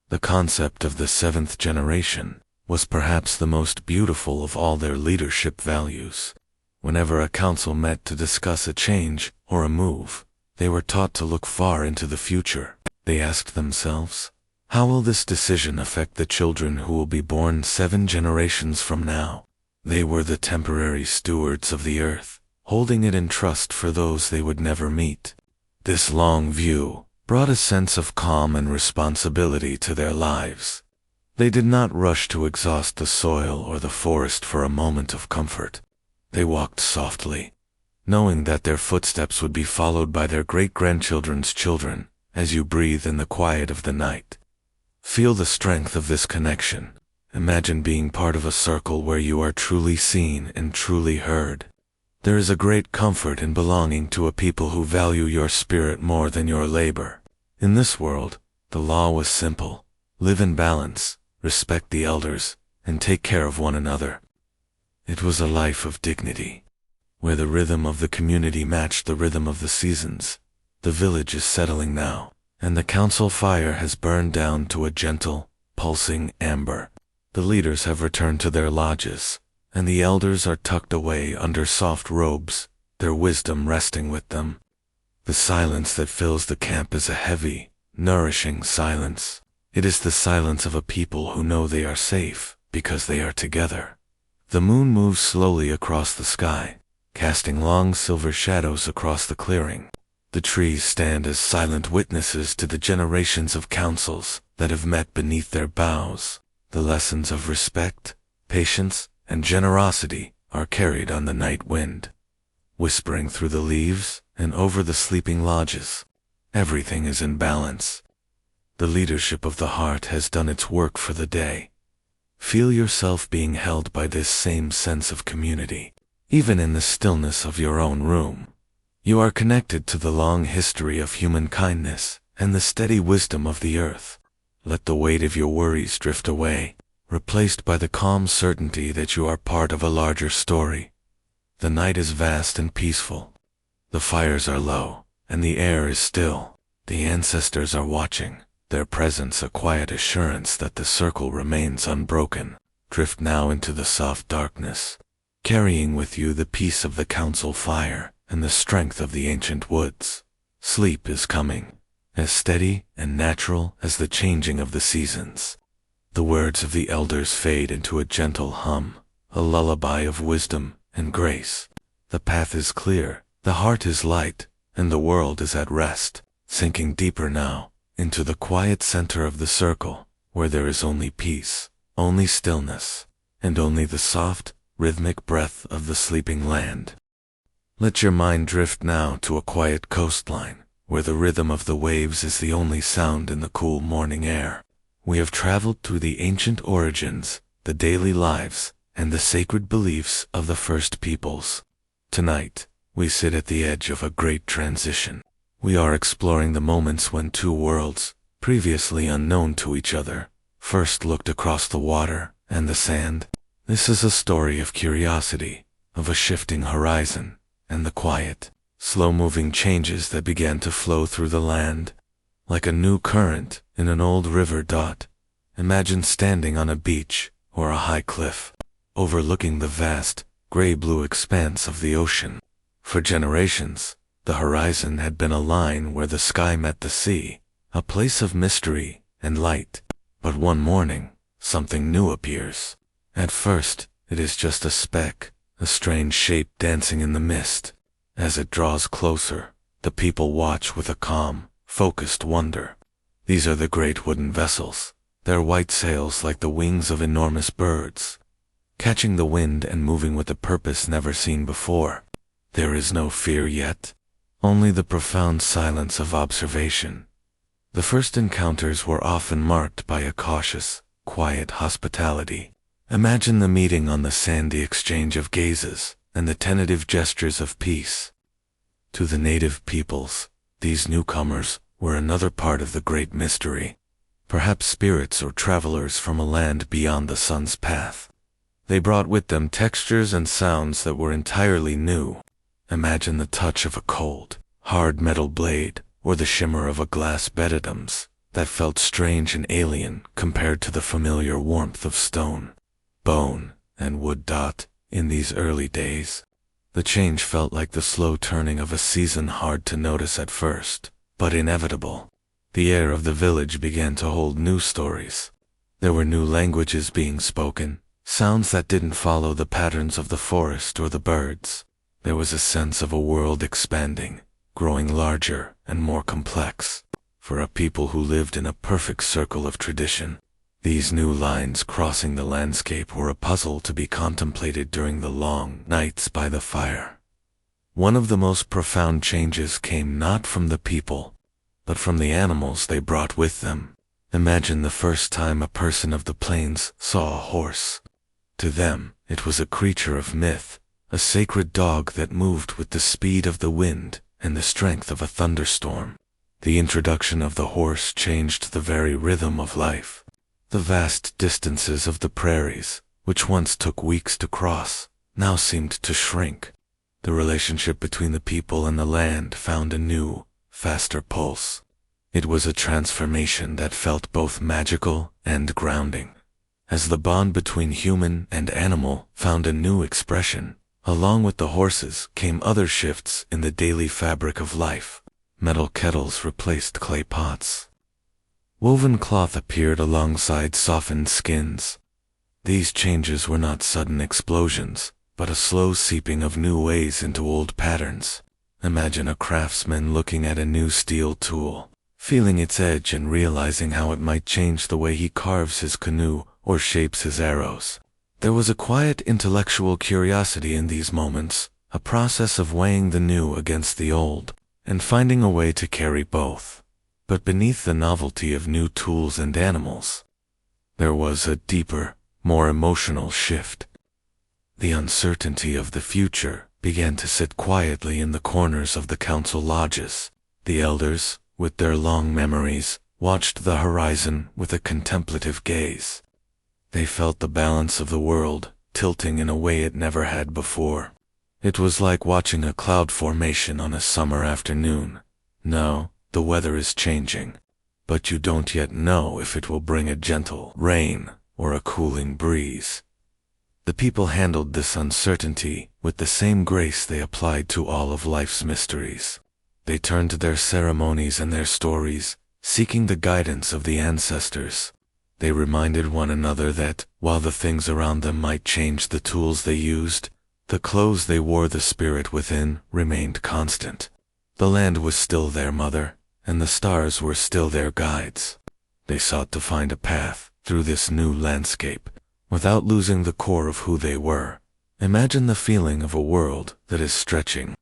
The concept of the seventh generation was perhaps the most beautiful of all their leadership values. Whenever a council met to discuss a change or a move, they were taught to look far into the future. They asked themselves, how will this decision affect the children who will be born 7 generations from now? They were the temporary stewards of the earth, holding it in trust for those they would never meet. This long view brought a sense of calm and responsibility to their lives. They did not rush to exhaust the soil or the forest for a moment of comfort. They walked softly, knowing that their footsteps would be followed by their great-grandchildren's children as you breathe in the quiet of the night. Feel the strength of this connection. Imagine being part of a circle where you are truly seen and truly heard. There is a great comfort in belonging to a people who value your spirit more than your labor. In this world, the law was simple: live in balance, respect the elders, and take care of one another. It was a life of dignity, where the rhythm of the community matched the rhythm of the seasons. The village is settling now, and the council fire has burned down to a gentle, pulsing amber. The leaders have returned to their lodges, and the elders are tucked away under soft robes, their wisdom resting with them. The silence that fills the camp is a heavy, nourishing silence. It is the silence of a people who know they are safe because they are together. The moon moves slowly across the sky, casting long silver shadows across the clearing. The trees stand as silent witnesses to the generations of councils that have met beneath their boughs. The lessons of respect, patience, and generosity are carried on the night wind, whispering through the leaves and over the sleeping lodges. Everything is in balance. The leadership of the heart has done its work for the day. Feel yourself being held by this same sense of community, even in the stillness of your own room. You are connected to the long history of human kindness and the steady wisdom of the earth. Let the weight of your worries drift away, replaced by the calm certainty that you are part of a larger story. The night is vast and peaceful. The fires are low, and the air is still. The ancestors are watching, their presence a quiet assurance that the circle remains unbroken. Drift now into the soft darkness, carrying with you the peace of the council fire and the strength of the ancient woods. Sleep is coming, as steady and natural as the changing of the seasons. The words of the elders fade into a gentle hum, a lullaby of wisdom and grace. The path is clear, the heart is light, and the world is at rest, sinking deeper now into the quiet center of the circle, where there is only peace, only stillness, and only the soft, rhythmic breath of the sleeping land. Let your mind drift now to a quiet coastline, where the rhythm of the waves is the only sound in the cool morning air. We have traveled through the ancient origins, the daily lives, and the sacred beliefs of the first peoples. Tonight, we sit at the edge of a great transition. We are exploring the moments when two worlds, previously unknown to each other, first looked across the water and the sand. This is a story of curiosity, of a shifting horizon, and the quiet, slow-moving changes that began to flow through the land. Like a new current in an old river. Imagine standing on a beach, or a high cliff, overlooking the vast, gray-blue expanse of the ocean. For generations, the horizon had been a line where the sky met the sea, a place of mystery and light. But one morning, something new appears. At first, it is just a speck, a strange shape dancing in the mist. As it draws closer, the people watch with a calm, focused wonder. These are the great wooden vessels, their white sails like the wings of enormous birds, catching the wind and moving with a purpose never seen before. There is no fear yet, only the profound silence of observation. The first encounters were often marked by a cautious, quiet hospitality. Imagine the meeting on the sandy exchange of gazes and the tentative gestures of peace. To the native peoples, these newcomers were another part of the great mystery, perhaps spirits or travelers from a land beyond the sun's path. They brought with them textures and sounds that were entirely new. Imagine the touch of a cold, hard metal blade, or the shimmer of a glass bedidums that felt strange and alien compared to the familiar warmth of stone, bone, and wood. In these early days, the change felt like the slow turning of a season, hard to notice at first, but inevitable. The air of the village began to hold new stories. There were new languages being spoken, sounds that didn't follow the patterns of the forest or the birds. There was a sense of a world expanding, growing larger and more complex. For a people who lived in a perfect circle of tradition, these new lines crossing the landscape were a puzzle to be contemplated during the long nights by the fire. One of the most profound changes came not from the people, but from the animals they brought with them. Imagine the first time a person of the plains saw a horse. To them, it was a creature of myth, a sacred dog that moved with the speed of the wind and the strength of a thunderstorm. The introduction of the horse changed the very rhythm of life. The vast distances of the prairies, which once took weeks to cross, now seemed to shrink. The relationship between the people and the land found a new, faster pulse. It was a transformation that felt both magical and grounding. As the bond between human and animal found a new expression, along with the horses came other shifts in the daily fabric of life. Metal kettles replaced clay pots. Woven cloth appeared alongside softened skins. These changes were not sudden explosions, but a slow seeping of new ways into old patterns. Imagine a craftsman looking at a new steel tool, feeling its edge and realizing how it might change the way he carves his canoe or shapes his arrows. There was a quiet intellectual curiosity in these moments, a process of weighing the new against the old, and finding a way to carry both. But beneath the novelty of new tools and animals, there was a deeper, more emotional shift. The uncertainty of the future began to sit quietly in the corners of the council lodges. The elders, with their long memories, watched the horizon with a contemplative gaze. They felt the balance of the world tilting in a way it never had before. It was like watching a cloud formation on a summer afternoon. No, the weather is changing, but you don't yet know if it will bring a gentle rain or a cooling breeze. The people handled this uncertainty with the same grace they applied to all of life's mysteries. They turned to their ceremonies and their stories, seeking the guidance of the ancestors. They reminded one another that, while the things around them might change, the tools they used, the clothes they wore, the spirit within, remained constant. The land was still their mother, and the stars were still their guides. They sought to find a path through this new landscape, without losing the core of who they were. Imagine the feeling of a world that is stretching.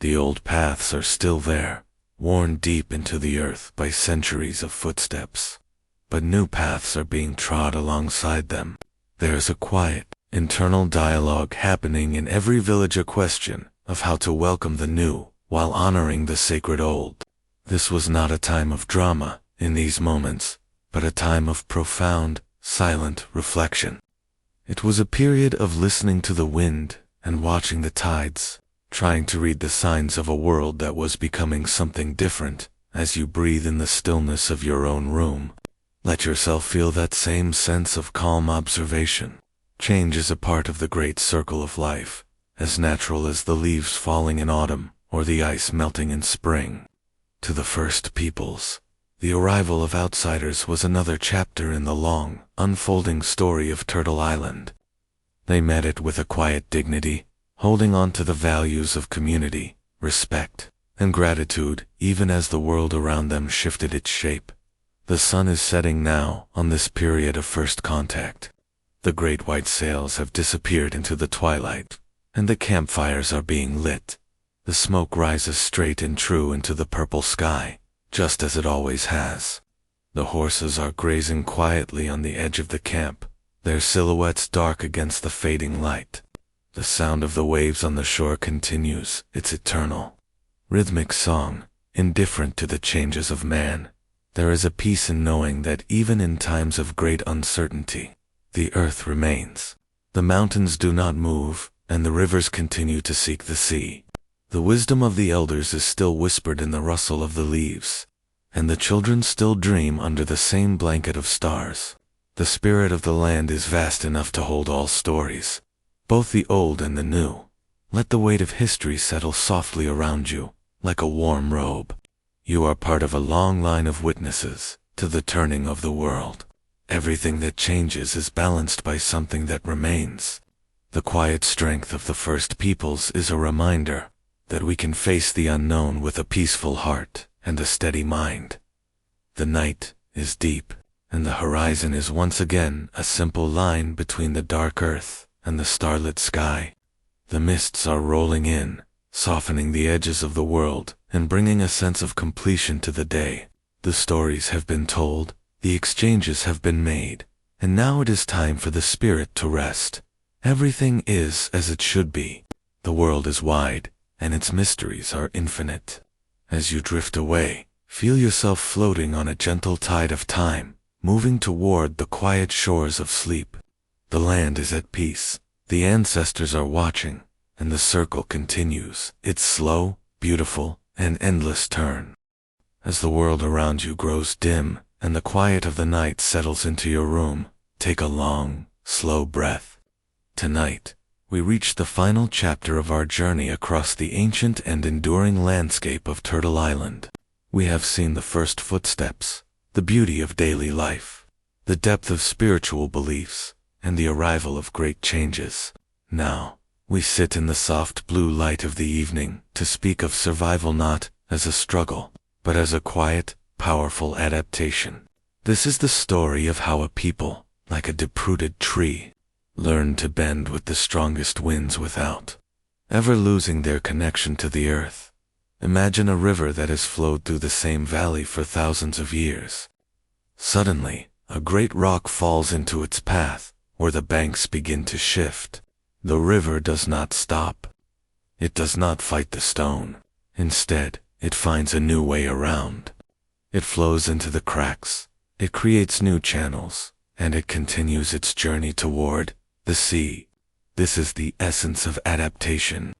The old paths are still there, worn deep into the earth by centuries of footsteps. But new paths are being trod alongside them. There's a quiet, internal dialogue happening in every village, a question of how to welcome the new while honoring the sacred old. This was not a time of drama in these moments, but a time of profound, silent reflection. It was a period of listening to the wind and watching the tides, trying to read the signs of a world that was becoming something different as you breathe in the stillness of your own room. Let yourself feel that same sense of calm observation. Change is a part of the great circle of life, as natural as the leaves falling in autumn or the ice melting in spring. To the first peoples, the arrival of outsiders was another chapter in the long, unfolding story of Turtle Island. They met it with a quiet dignity, holding on to the values of community, respect, and gratitude, even as the world around them shifted its shape. The sun is setting now on this period of first contact. The great white sails have disappeared into the twilight, and the campfires are being lit. The smoke rises straight and true into the purple sky, just as it always has. The horses are grazing quietly on the edge of the camp, their silhouettes dark against the fading light. The sound of the waves on the shore continues its eternal, rhythmic song, indifferent to the changes of man. There is a peace in knowing that even in times of great uncertainty, the earth remains. The mountains do not move, and the rivers continue to seek the sea. The wisdom of the elders is still whispered in the rustle of the leaves, and the children still dream under the same blanket of stars. The spirit of the land is vast enough to hold all stories, both the old and the new. Let the weight of history settle softly around you, like a warm robe. You are part of a long line of witnesses to the turning of the world. Everything that changes is balanced by something that remains. The quiet strength of the first peoples is a reminder that we can face the unknown with a peaceful heart and a steady mind. The night is deep, and the horizon is once again a simple line between the dark earth and the starlit sky. The mists are rolling in, softening the edges of the world and bringing a sense of completion to the day. The stories have been told, the exchanges have been made, and now it is time for the spirit to rest. Everything is as it should be. The world is wide, and its mysteries are infinite. As you drift away, feel yourself floating on a gentle tide of time, moving toward the quiet shores of sleep. The land is at peace, the ancestors are watching, and the circle continues its slow, beautiful, and endless turn. As the world around you grows dim, and the quiet of the night settles into your room, take a long, slow breath. Tonight, we reach the final chapter of our journey across the ancient and enduring landscape of Turtle Island. We have seen the first footsteps, the beauty of daily life, the depth of spiritual beliefs, and the arrival of great changes. Now, we sit in the soft blue light of the evening to speak of survival not as a struggle, but as a quiet, powerful adaptation. This is the story of how a people, like a deep-rooted tree, learn to bend with the strongest winds without ever losing their connection to the earth. Imagine a river that has flowed through the same valley for thousands of years. Suddenly, a great rock falls into its path, where the banks begin to shift. The river does not stop. It does not fight the stone. Instead, it finds a new way around. It flows into the cracks, it creates new channels, and it continues its journey toward the sea. This is the essence of adaptation.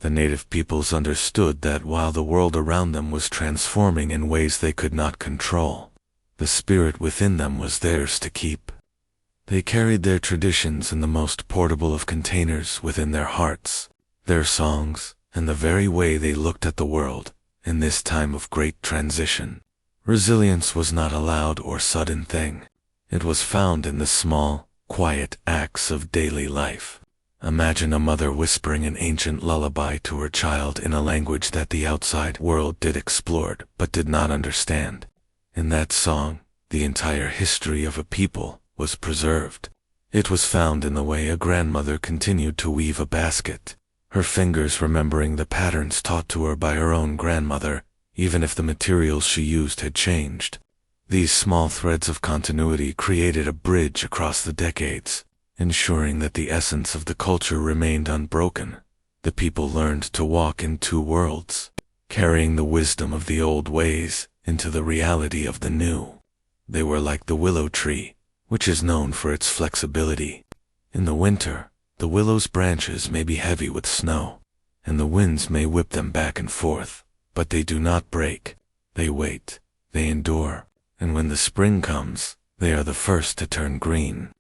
The native peoples understood that while the world around them was transforming in ways they could not control, the spirit within them was theirs to keep. They carried their traditions in the most portable of containers within their hearts, their songs, and the very way they looked at the world in this time of great transition. Resilience was not a loud or sudden thing. It was found in the small, quiet acts of daily life. Imagine a mother whispering an ancient lullaby to her child in a language that the outside world did explore but did not understand. In that song, the entire history of a people was preserved. It was found in the way a grandmother continued to weave a basket, her fingers remembering the patterns taught to her by her own grandmother, even if the materials she used had changed. These small threads of continuity created a bridge across the decades, ensuring that the essence of the culture remained unbroken. The people learned to walk in two worlds, carrying the wisdom of the old ways into the reality of the new. They were like the willow tree, which is known for its flexibility. In the winter, the willow's branches may be heavy with snow, and the winds may whip them back and forth, but they do not break. They wait, they endure, and when the spring comes, they are the first to turn green.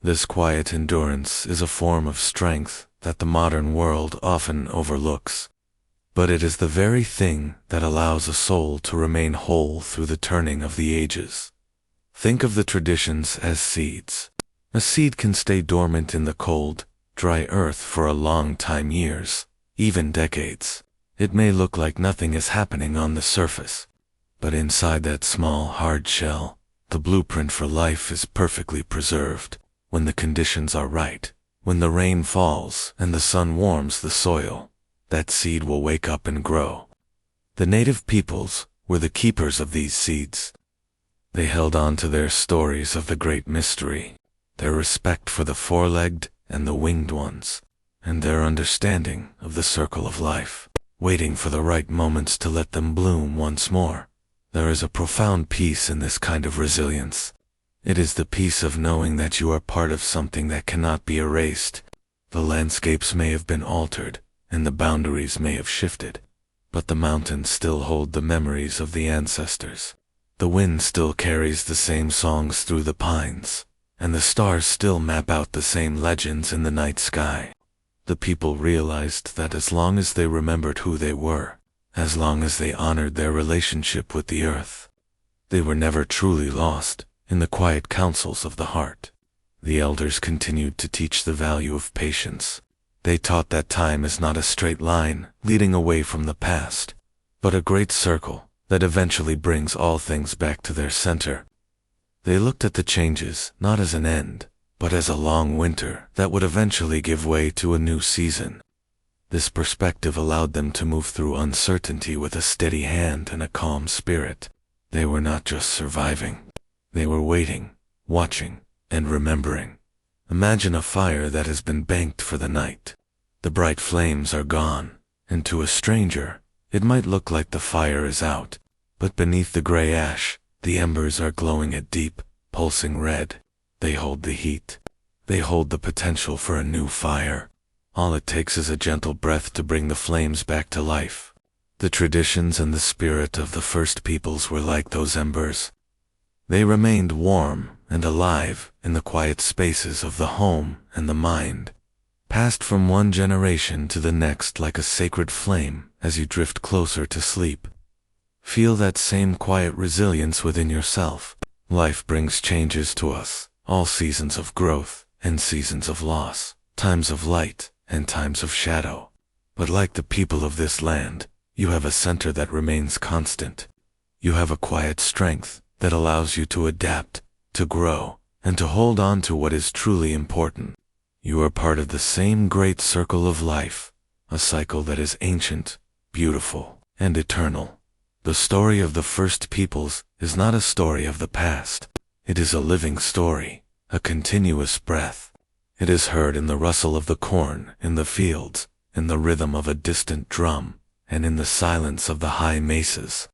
This quiet endurance is a form of strength that the modern world often overlooks. But it is the very thing that allows a soul to remain whole through the turning of the ages. Think of the traditions as seeds. A seed can stay dormant in the cold, dry earth for a long time, years, even decades. It may look like nothing is happening on the surface, but inside that small, hard shell, the blueprint for life is perfectly preserved. When the conditions are right, when the rain falls and the sun warms the soil, that seed will wake up and grow. The native peoples were the keepers of these seeds. They held on to their stories of the great mystery, their respect for the four-legged and the winged ones, and their understanding of the circle of life, waiting for the right moments to let them bloom once more. There is a profound peace in this kind of resilience. It is the peace of knowing that you are part of something that cannot be erased. The landscapes may have been altered, and the boundaries may have shifted, but the mountains still hold the memories of the ancestors. The wind still carries the same songs through the pines, and the stars still map out the same legends in the night sky. The people realized that as long as they remembered who they were, as long as they honored their relationship with the earth, they were never truly lost. In the quiet councils of the heart, the elders continued to teach the value of patience. They taught that time is not a straight line leading away from the past, but a great circle that eventually brings all things back to their center. They looked at the changes not as an end, but as a long winter that would eventually give way to a new season. This perspective allowed them to move through uncertainty with a steady hand and a calm spirit. They were not just surviving. They were waiting, watching, and remembering. Imagine a fire that has been banked for the night. The bright flames are gone, and to a stranger, it might look like the fire is out, but beneath the gray ash, the embers are glowing a deep, pulsing red. They hold the heat. They hold the potential for a new fire. All it takes is a gentle breath to bring the flames back to life. The traditions and the spirit of the first peoples were like those embers. They remained warm and alive in the quiet spaces of the home and the mind, passed from one generation to the next like a sacred flame as you drift closer to sleep. Feel that same quiet resilience within yourself. Life brings changes to us, all seasons of growth and seasons of loss, times of light and times of shadow. But like the people of this land, you have a center that remains constant. You have a quiet strength that allows you to adapt, to grow, and to hold on to what is truly important. You are part of the same great circle of life, a cycle that is ancient, beautiful, and eternal. The story of the first peoples is not a story of the past. It is a living story, a continuous breath. It is heard in the rustle of the corn in the fields, in the rhythm of a distant drum, and in the silence of the high mesas.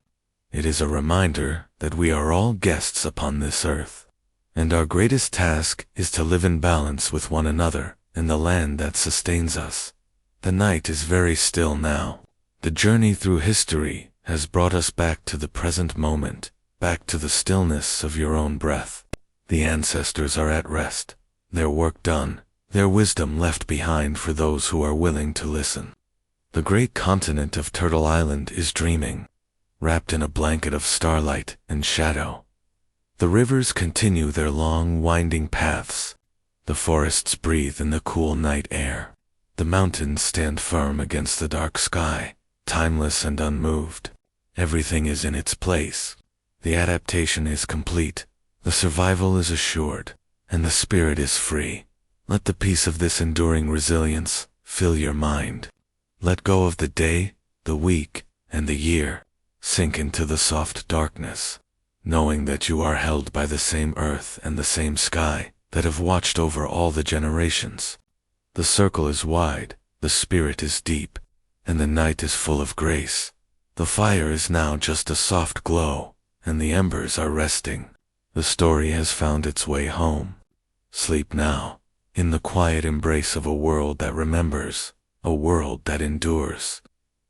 It is a reminder that we are all guests upon this earth, and our greatest task is to live in balance with one another in the land that sustains us. The night is very still now. The journey through history has brought us back to the present moment, back to the stillness of your own breath. The ancestors are at rest, their work done, their wisdom left behind for those who are willing to listen. The great continent of Turtle Island is dreaming, wrapped in a blanket of starlight and shadow. The rivers continue their long, winding paths. The forests breathe in the cool night air. The mountains stand firm against the dark sky, timeless and unmoved. Everything is in its place. The adaptation is complete, the survival is assured, and the spirit is free. Let the peace of this enduring resilience fill your mind. Let go of the day, the week, and the year. Sink into the soft darkness, knowing that you are held by the same earth and the same sky that have watched over all the generations. The circle is wide, the spirit is deep, and the night is full of grace. The fire is now just a soft glow, and the embers are resting. The story has found its way home. Sleep now, in the quiet embrace of a world that remembers, a world that endures,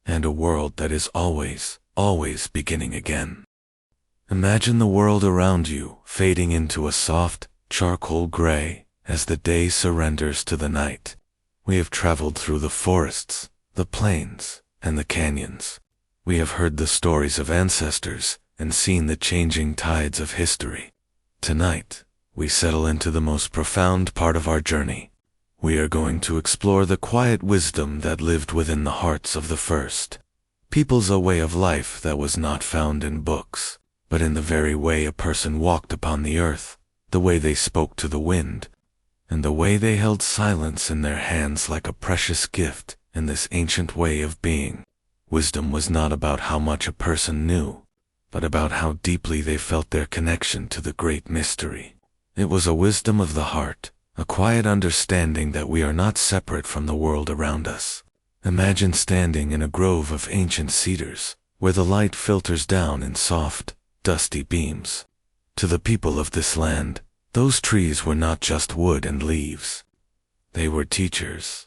and a world that is always beginning again. Imagine the world around you fading into a soft, charcoal gray as the day surrenders to the night. We have traveled through the forests, the plains, and the canyons. We have heard the stories of ancestors and seen the changing tides of history. Tonight, we settle into the most profound part of our journey. We are going to explore the quiet wisdom that lived within the hearts of the first peoples, a way of life that was not found in books, but in the very way a person walked upon the earth, the way they spoke to the wind, and the way they held silence in their hands like a precious gift in this ancient way of being. Wisdom was not about how much a person knew, but about how deeply they felt their connection to the great mystery. It was a wisdom of the heart, a quiet understanding that we are not separate from the world around us. Imagine standing in a grove of ancient cedars, where the light filters down in soft, dusty beams. To the people of this land, those trees were not just wood and leaves. They were teachers.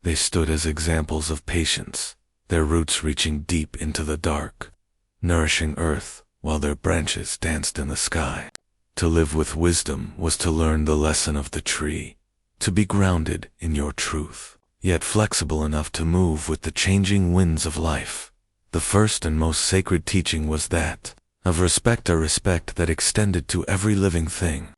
They stood as examples of patience, their roots reaching deep into the dark, nourishing earth while their branches danced in the sky. To live with wisdom was to learn the lesson of the tree, to be grounded in your truth, yet flexible enough to move with the changing winds of life. The first and most sacred teaching was that of respect, a respect that extended to every living thing.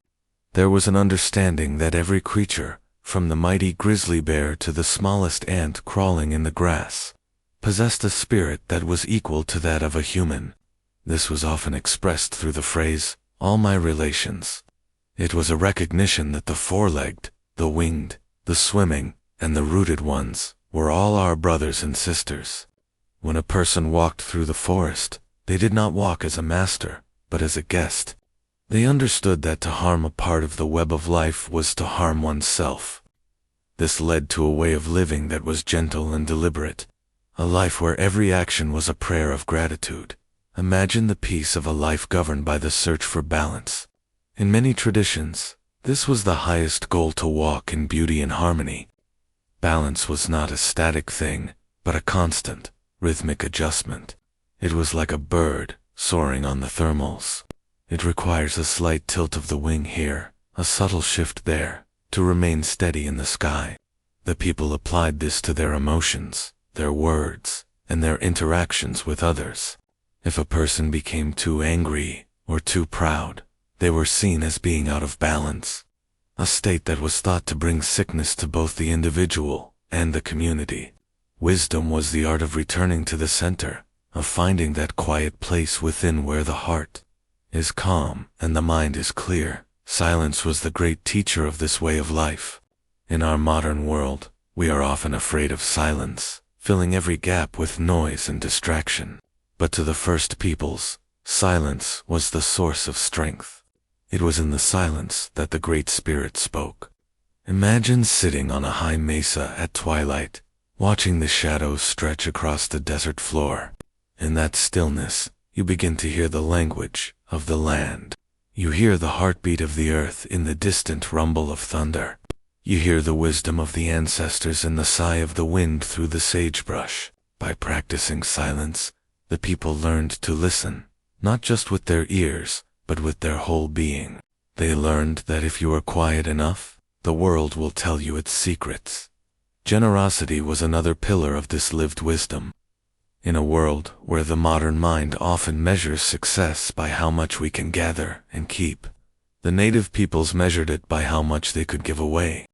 There was an understanding that every creature, from the mighty grizzly bear to the smallest ant crawling in the grass, possessed a spirit that was equal to that of a human. This was often expressed through the phrase, "all my relations." It was a recognition that the four-legged, the winged, the swimming, and the rooted ones were all our brothers and sisters. When a person walked through the forest, they did not walk as a master, but as a guest. They understood that to harm a part of the web of life was to harm oneself. This led to a way of living that was gentle and deliberate, a life where every action was a prayer of gratitude. Imagine the peace of a life governed by the search for balance. In many traditions, this was the highest goal, to walk in beauty and harmony. Balance was not a static thing, but a constant, rhythmic adjustment. It was like a bird soaring on the thermals. It requires a slight tilt of the wing here, a subtle shift there, to remain steady in the sky. The people applied this to their emotions, their words, and their interactions with others. If a person became too angry or too proud, they were seen as being out of balance, a state that was thought to bring sickness to both the individual and the community. Wisdom was the art of returning to the center, of finding that quiet place within where the heart is calm and the mind is clear. Silence was the great teacher of this way of life. In our modern world, we are often afraid of silence, filling every gap with noise and distraction. But to the first peoples, silence was the source of strength. It was in the silence that the Great Spirit spoke. Imagine sitting on a high mesa at twilight, watching the shadows stretch across the desert floor. In that stillness, you begin to hear the language of the land. You hear the heartbeat of the earth in the distant rumble of thunder. You hear the wisdom of the ancestors in the sigh of the wind through the sagebrush. By practicing silence, the people learned to listen, not just with their ears, but with their whole being. They learned that if you are quiet enough, the world will tell you its secrets. Generosity was another pillar of this lived wisdom. In a world where the modern mind often measures success by how much we can gather and keep, the native peoples measured it by how much they could give away.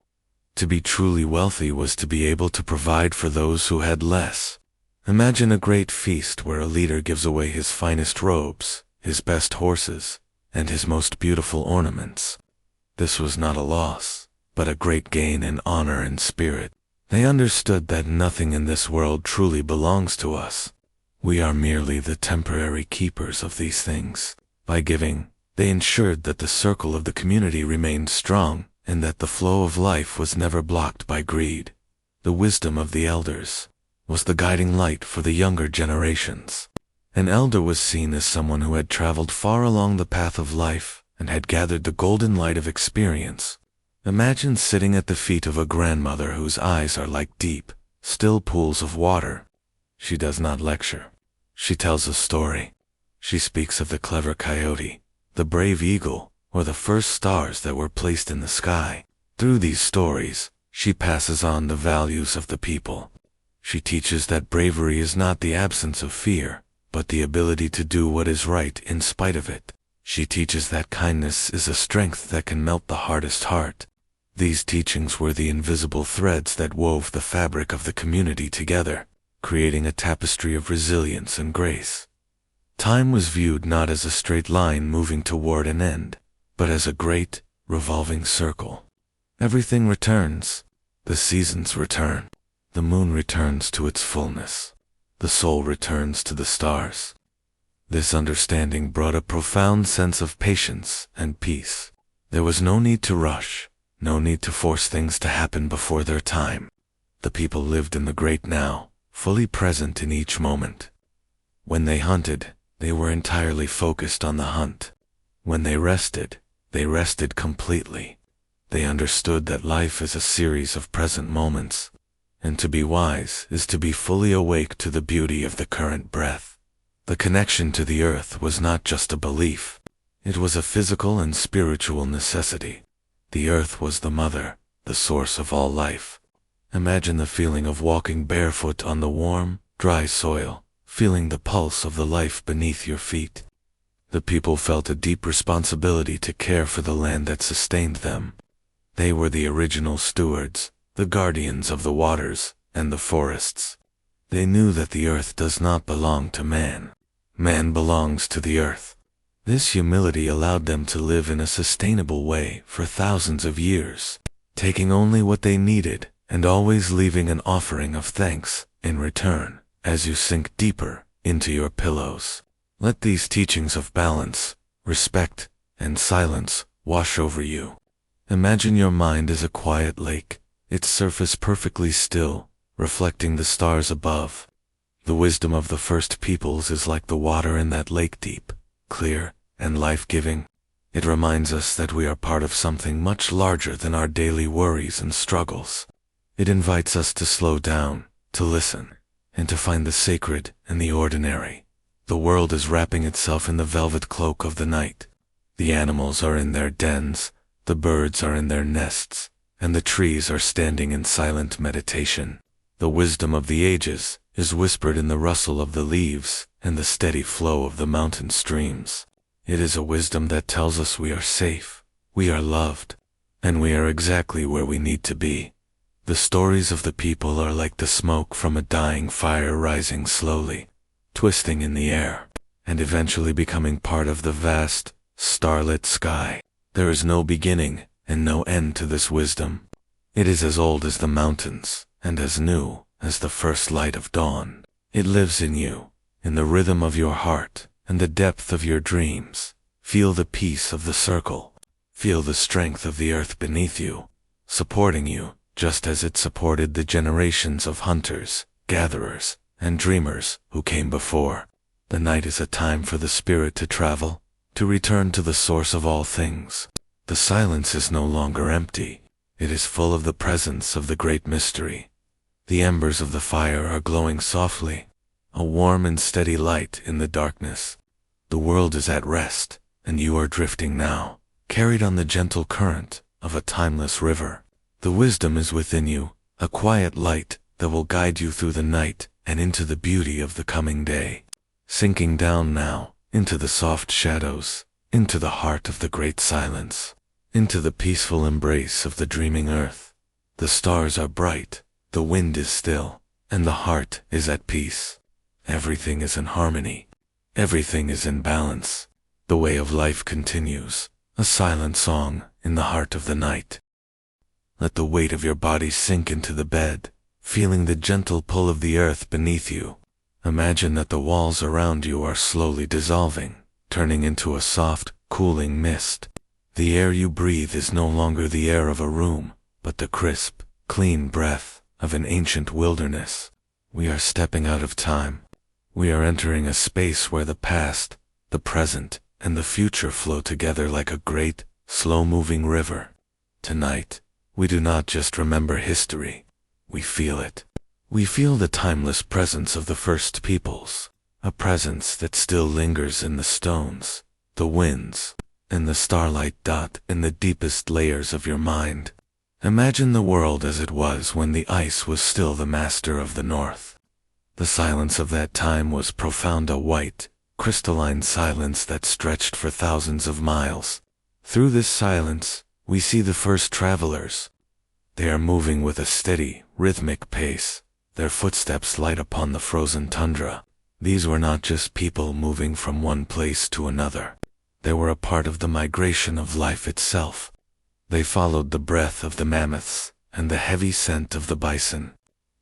To be truly wealthy was to be able to provide for those who had less. Imagine a great feast where a leader gives away his finest robes, his best horses, and his most beautiful ornaments. This was not a loss, but a great gain in honor and spirit. They understood that nothing in this world truly belongs to us. We are merely the temporary keepers of these things. By giving, they ensured that the circle of the community remained strong and that the flow of life was never blocked by greed. The wisdom of the elders was the guiding light for the younger generations. An elder was seen as someone who had traveled far along the path of life and had gathered the golden light of experience. Imagine sitting at the feet of a grandmother whose eyes are like deep, still pools of water. She does not lecture. She tells a story. She speaks of the clever coyote, the brave eagle, or the first stars that were placed in the sky. Through these stories, she passes on the values of the people. She teaches that bravery is not the absence of fear, but the ability to do what is right in spite of it. She teaches that kindness is a strength that can melt the hardest heart. These teachings were the invisible threads that wove the fabric of the community together, creating a tapestry of resilience and grace. Time was viewed not as a straight line moving toward an end, but as a great, revolving circle. Everything returns. The seasons return. The moon returns to its fullness. The soul returns to the stars. This understanding brought a profound sense of patience and peace. There was no need to rush, no need to force things to happen before their time. The people lived in the great now, fully present in each moment. When they hunted, they were entirely focused on the hunt. When they rested completely. They understood that life is a series of present moments, and to be wise is to be fully awake to the beauty of the current breath. The connection to the earth was not just a belief, it was a physical and spiritual necessity. The earth was the mother, the source of all life. Imagine the feeling of walking barefoot on the warm, dry soil, feeling the pulse of the life beneath your feet. The people felt a deep responsibility to care for the land that sustained them. They were the original stewards, the guardians of the waters and the forests. They knew that the earth does not belong to man. Man belongs to the earth. This humility allowed them to live in a sustainable way for thousands of years, taking only what they needed and always leaving an offering of thanks in return. As you sink deeper into your pillows, let these teachings of balance, respect, and silence wash over you. Imagine your mind as a quiet lake, its surface perfectly still, reflecting the stars above. The wisdom of the first peoples is like the water in that lake, deep, clear, and life-giving. It reminds us that we are part of something much larger than our daily worries and struggles. It invites us to slow down, to listen, and to find the sacred in the ordinary. The world is wrapping itself in the velvet cloak of the night. The animals are in their dens, the birds are in their nests, and the trees are standing in silent meditation. The wisdom of the ages is whispered in the rustle of the leaves and the steady flow of the mountain streams. It is a wisdom that tells us we are safe, we are loved, and we are exactly where we need to be. The stories of the people are like the smoke from a dying fire rising slowly, twisting in the air, and eventually becoming part of the vast, starlit sky. There is no beginning and no end to this wisdom. It is as old as the mountains, and as new as the first light of dawn. It lives in you, in the rhythm of your heart, and the depth of your dreams. Feel the peace of the circle. Feel the strength of the earth beneath you, supporting you, just as it supported the generations of hunters, gatherers, and dreamers who came before. The night is a time for the spirit to travel, to return to the source of all things. The silence is no longer empty. It is full of the presence of the great mystery. The embers of the fire are glowing softly, a warm and steady light in the darkness. The world is at rest, and you are drifting now, carried on the gentle current of a timeless river. The wisdom is within you, a quiet light that will guide you through the night and into the beauty of the coming day. Sinking down now, into the soft shadows, into the heart of the great silence, into the peaceful embrace of the dreaming earth. The stars are bright, the wind is still, and the heart is at peace. Everything is in harmony. Everything is in balance. The way of life continues, a silent song in the heart of the night. Let the weight of your body sink into the bed, feeling the gentle pull of the earth beneath you. Imagine that the walls around you are slowly dissolving, turning into a soft, cooling mist. The air you breathe is no longer the air of a room, but the crisp, clean breath of an ancient wilderness. We are stepping out of time. We are entering a space where the past, the present, and the future flow together like a great, slow-moving river. Tonight, we do not just remember history, we feel it. We feel the timeless presence of the first peoples. a presence that still lingers in the stones, the winds, and the starlight dot in the deepest layers of your mind. Imagine the world as it was when the ice was still the master of the north. The silence of that time was profound, a white, crystalline silence that stretched for thousands of miles. Through this silence, we see the first travelers. They are moving with a steady, rhythmic pace, their footsteps light upon the frozen tundra. These were not just people moving from one place to another. They were a part of the migration of life itself. They followed the breath of the mammoths and the heavy scent of the bison.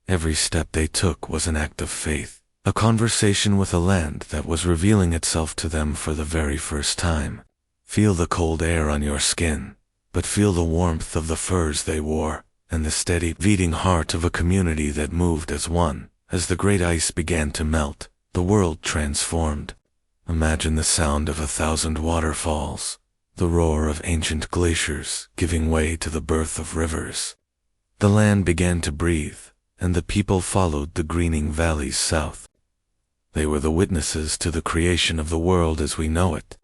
Every step they took was an act of faith, a conversation with a land that was revealing itself to them for the very first time. Feel the cold air on your skin, but feel the warmth of the furs they wore, and the steady, beating heart of a community that moved as one. As the great ice began to melt, the world transformed. Imagine the sound of 1,000 waterfalls, the roar of ancient glaciers giving way to the birth of rivers. The land began to breathe, and the people followed the greening valleys south. They were the witnesses to the creation of the world as we know it.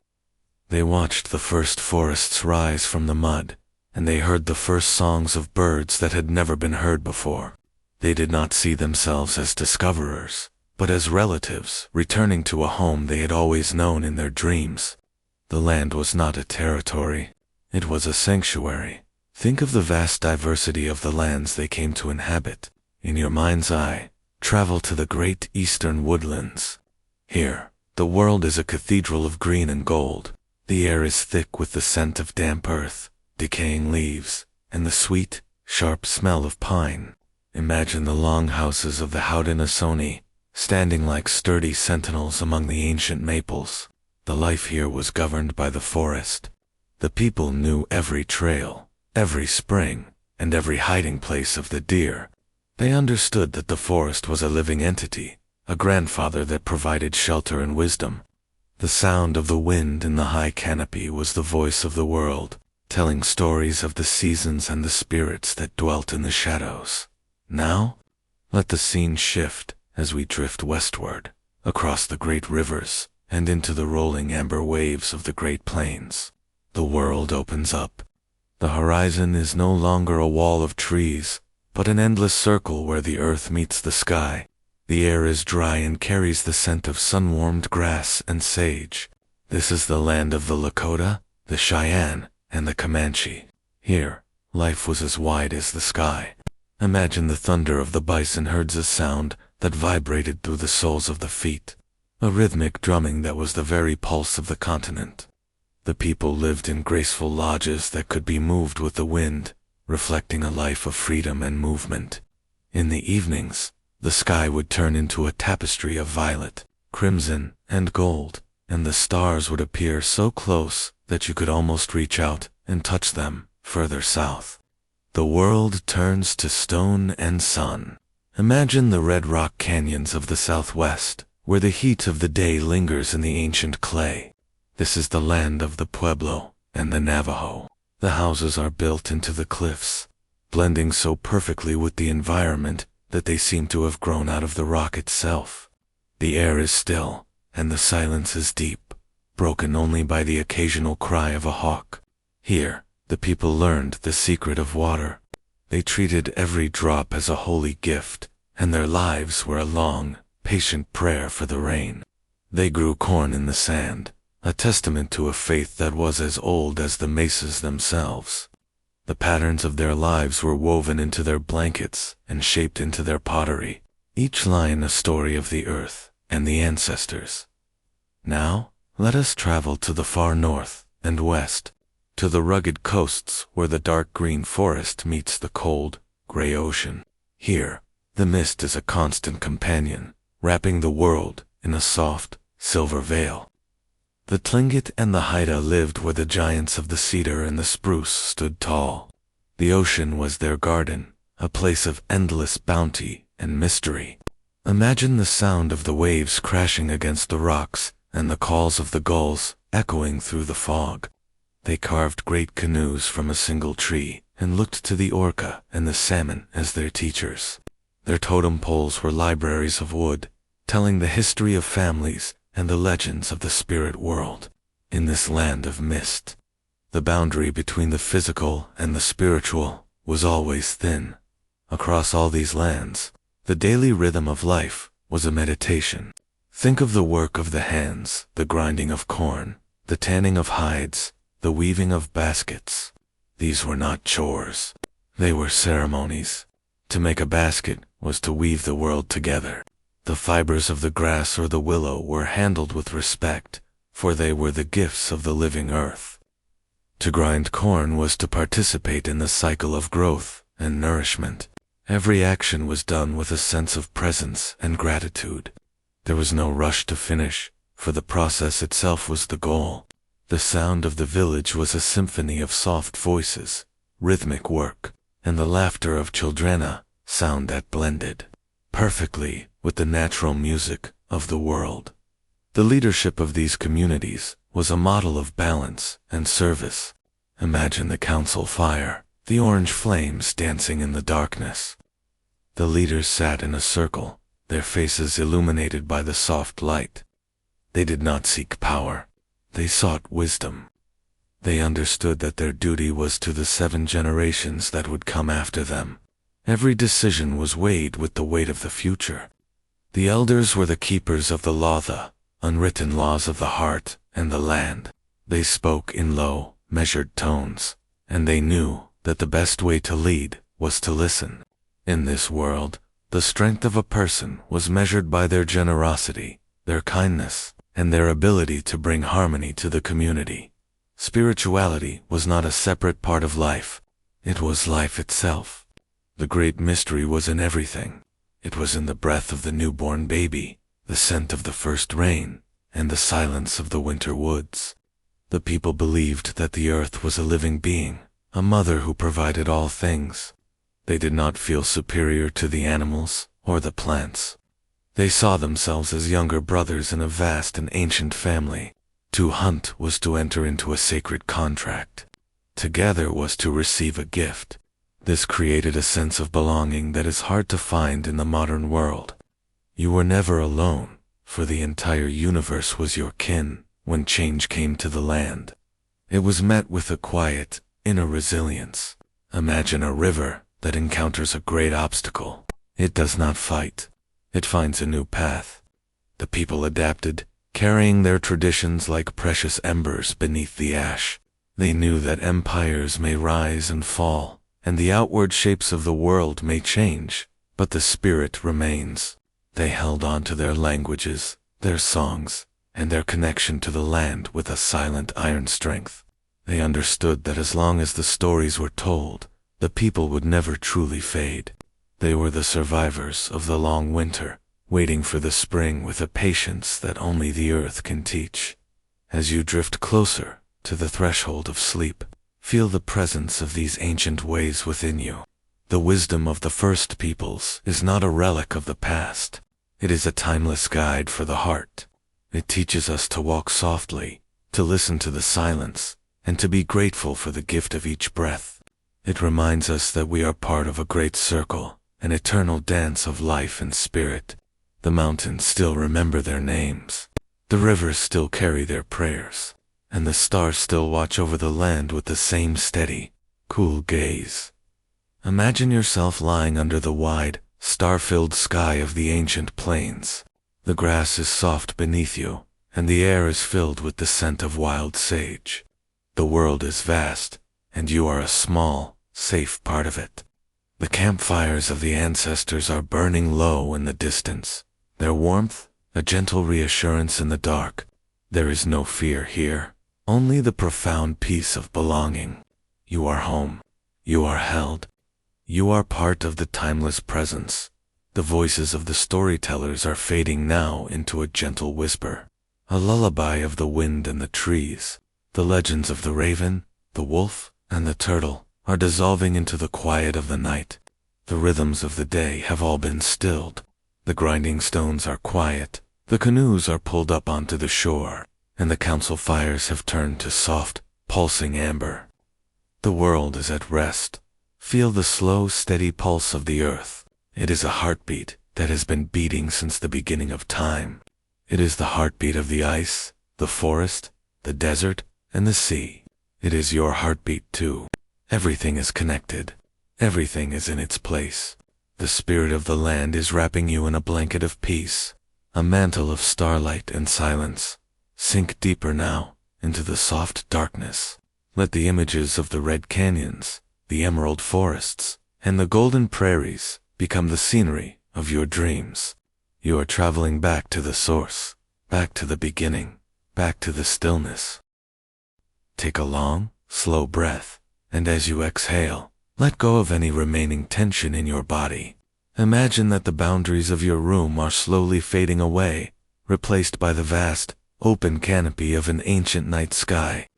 They watched the first forests rise from the mud, and they heard the first songs of birds that had never been heard before. They did not see themselves as discoverers, but as relatives returning to a home they had always known in their dreams. The land was not a territory, it was a sanctuary. Think of the vast diversity of the lands they came to inhabit. In your mind's eye, travel to the great eastern woodlands. Here, the world is a cathedral of green and gold. The air is thick with the scent of damp earth, decaying leaves, and the sweet, sharp smell of pine. Imagine the long houses of the Haudenosaunee, standing like sturdy sentinels among the ancient maples. The life here was governed by the forest. The people knew every trail, every spring, and every hiding place of the deer. They understood that the forest was a living entity, a grandfather that provided shelter and wisdom. The sound of the wind in the high canopy was the voice of the world, telling stories of the seasons and the spirits that dwelt in the shadows. Now, let the scene shift as we drift westward, across the great rivers, and into the rolling amber waves of the Great Plains. The world opens up. The horizon is no longer a wall of trees, but an endless circle where the earth meets the sky. The air is dry and carries the scent of sun-warmed grass and sage. This is the land of the Lakota, the Cheyenne, and the Comanche. Here, life was as wide as the sky. Imagine the thunder of the bison herds, a sound that vibrated through the soles of the feet, a rhythmic drumming that was the very pulse of the continent. The people lived in graceful lodges that could be moved with the wind, reflecting a life of freedom and movement. In the evenings, the sky would turn into a tapestry of violet, crimson, and gold, and the stars would appear so close that you could almost reach out and touch them further south. The world turns to stone and sun. Imagine the red rock canyons of the Southwest, where the heat of the day lingers in the ancient clay. This is the land of the Pueblo and the Navajo. The houses are built into the cliffs, blending so perfectly with the environment that they seem to have grown out of the rock itself. The air is still, and the silence is deep, broken only by the occasional cry of a hawk. Here, the people learned the secret of water. They treated every drop as a holy gift, and their lives were a long, patient prayer for the rain. They grew corn in the sand, a testament to a faith that was as old as the mesas themselves. The patterns of their lives were woven into their blankets and shaped into their pottery, each line a story of the earth and the ancestors. Now, let us travel to the far north and west, to the rugged coasts where the dark green forest meets the cold, gray ocean. Here, the mist is a constant companion, wrapping the world in a soft, silver veil. The Tlingit and the Haida lived where the giants of the cedar and the spruce stood tall. The ocean was their garden, a place of endless bounty and mystery. Imagine the sound of the waves crashing against the rocks and the calls of the gulls echoing through the fog. They carved great canoes from a single tree and looked to the orca and the salmon as their teachers. Their totem poles were libraries of wood, telling the history of families and the legends of the spirit world. In this land of mist, the boundary between the physical and the spiritual was always thin. Across all these lands, the daily rhythm of life was a meditation. Think of the work of the hands, the grinding of corn, the tanning of hides, the weaving of baskets. These were not chores. They were ceremonies. To make a basket was to weave the world together. The fibers of the grass or the willow were handled with respect, for they were the gifts of the living earth. To grind corn was to participate in the cycle of growth and nourishment. Every action was done with a sense of presence and gratitude. There was no rush to finish, for the process itself was the goal. The sound of the village was a symphony of soft voices, rhythmic work, and the laughter of children, sound that blended perfectly with the natural music of the world. The leadership of these communities was a model of balance and service. Imagine the council fire, the orange flames dancing in the darkness. The leaders sat in a circle, their faces illuminated by the soft light. They did not seek power. They sought wisdom. They understood that their duty was to the 7 generations that would come after them. Every decision was weighed with the weight of the future. The elders were the keepers of the law, the unwritten laws of the heart and the land. They spoke in low, measured tones, and they knew that the best way to lead was to listen. In this world, the strength of a person was measured by their generosity, their kindness, and their ability to bring harmony to the community. Spirituality was not a separate part of life. It was life itself. The great mystery was in everything. It was in the breath of the newborn baby, the scent of the first rain, and the silence of the winter woods. The people believed that the earth was a living being, a mother who provided all things. They did not feel superior to the animals or the plants. They saw themselves as younger brothers in a vast and ancient family. To hunt was to enter into a sacred contract. To gather was to receive a gift. This created a sense of belonging that is hard to find in the modern world. You were never alone, for the entire universe was your kin when change came to the land. It was met with a quiet, inner resilience. Imagine a river that encounters a great obstacle. It does not fight. It finds a new path. The people adapted, carrying their traditions like precious embers beneath the ash. They knew that empires may rise and fall, and the outward shapes of the world may change, but the spirit remains. They held on to their languages, their songs, and their connection to the land with a silent iron strength. They understood that as long as the stories were told, the people would never truly fade. They were the survivors of the long winter, waiting for the spring with a patience that only the earth can teach. As you drift closer to the threshold of sleep, feel the presence of these ancient ways within you. The wisdom of the first peoples is not a relic of the past. It is a timeless guide for the heart. It teaches us to walk softly, to listen to the silence, and to be grateful for the gift of each breath. It reminds us that we are part of a great circle, an eternal dance of life and spirit. The mountains still remember their names. The rivers still carry their prayers. And the stars still watch over the land with the same steady, cool gaze. Imagine yourself lying under the wide, star-filled sky of the ancient plains. The grass is soft beneath you, and the air is filled with the scent of wild sage. The world is vast, and you are a small, safe part of it. The campfires of the ancestors are burning low in the distance. Their warmth, a gentle reassurance in the dark. There is no fear here. Only the profound peace of belonging. You are home. You are held. You are part of the timeless presence. The voices of the storytellers are fading now into a gentle whisper, a lullaby of the wind and the trees. The legends of the raven, the wolf, and the turtle are dissolving into the quiet of the night. The rhythms of the day have all been stilled. The grinding stones are quiet. The canoes are pulled up onto the shore, and the council fires have turned to soft, pulsing amber. The world is at rest. Feel the slow, steady pulse of the earth. It is a heartbeat, that has been beating since the beginning of time. It is the heartbeat of the ice, the forest, the desert, and the sea. It is your heartbeat too. Everything is connected. Everything is in its place. The spirit of the land is wrapping you in a blanket of peace, a mantle of starlight and silence. Sink deeper now, into the soft darkness. Let the images of the red canyons, the emerald forests, and the golden prairies become the scenery of your dreams. You are traveling back to the source, back to the beginning, back to the stillness. Take a long, slow breath, and as you exhale, let go of any remaining tension in your body. Imagine that the boundaries of your room are slowly fading away, replaced by the vast, open canopy of an ancient night sky.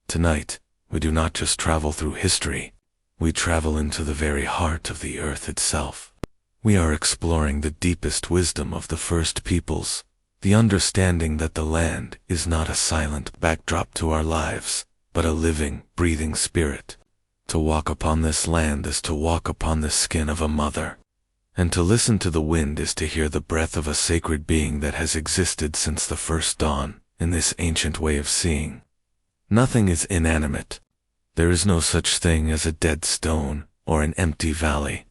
Tonight, we do not just travel through history, we travel into the very heart of the earth itself. We are exploring the deepest wisdom of the first peoples, the understanding that the land is not a silent backdrop to our lives, but a living, breathing spirit. To walk upon this land is to walk upon the skin of a mother, and to listen to the wind is to hear the breath of a sacred being that has existed since the first dawn in this ancient way of seeing. Nothing is inanimate. There is no such thing as a dead stone or an empty valley.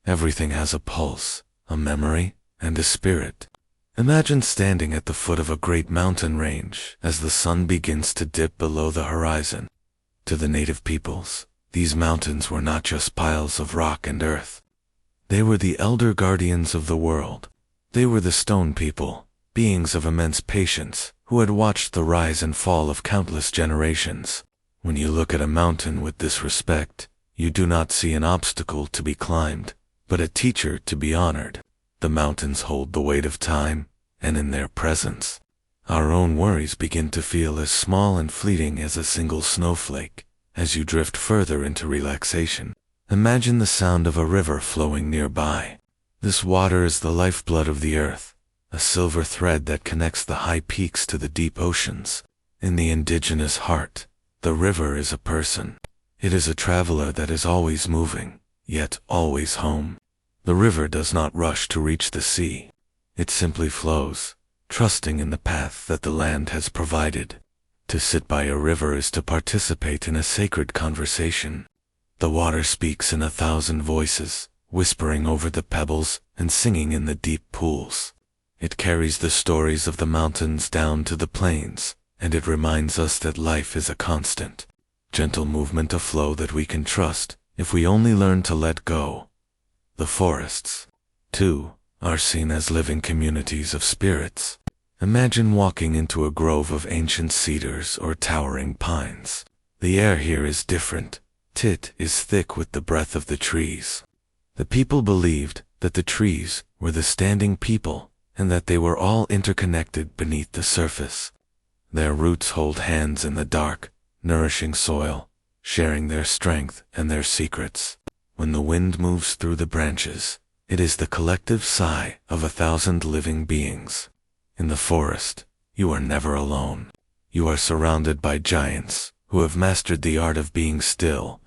Everything has a pulse, a memory, and a spirit. Imagine standing at the foot of a great mountain range as the sun begins to dip below the horizon. To the native peoples, these mountains were not just piles of rock and earth. They were the elder guardians of the world. They were the stone people, beings of immense patience, who had watched the rise and fall of countless generations. When you look at a mountain with this respect, you do not see an obstacle to be climbed, but a teacher to be honored. The mountains hold the weight of time, and in their presence, our own worries begin to feel as small and fleeting as a single snowflake. As you drift further into relaxation, imagine the sound of a river flowing nearby. This water is the lifeblood of the earth, a silver thread that connects the high peaks to the deep oceans. In the indigenous heart, the river is a person. It is a traveler that is always moving, yet always home. The river does not rush to reach the sea. It simply flows, trusting in the path that the land has provided. To sit by a river is to participate in a sacred conversation. The water speaks in 1,000 voices, whispering over the pebbles and singing in the deep pools. It carries the stories of the mountains down to the plains, and it reminds us that life is a constant, gentle movement of flow that we can trust if we only learn to let go. The forests, too, are seen as living communities of spirits. Imagine walking into a grove of ancient cedars or towering pines. The air here is different. It is thick with the breath of the trees. The people believed that the trees were the standing people, and that they were all interconnected beneath the surface. Their roots hold hands in the dark, nourishing soil, sharing their strength and their secrets. When the wind moves through the branches, it is the collective sigh of 1,000 living beings. In the forest, you are never alone. You are surrounded by giants who have mastered the art of being still.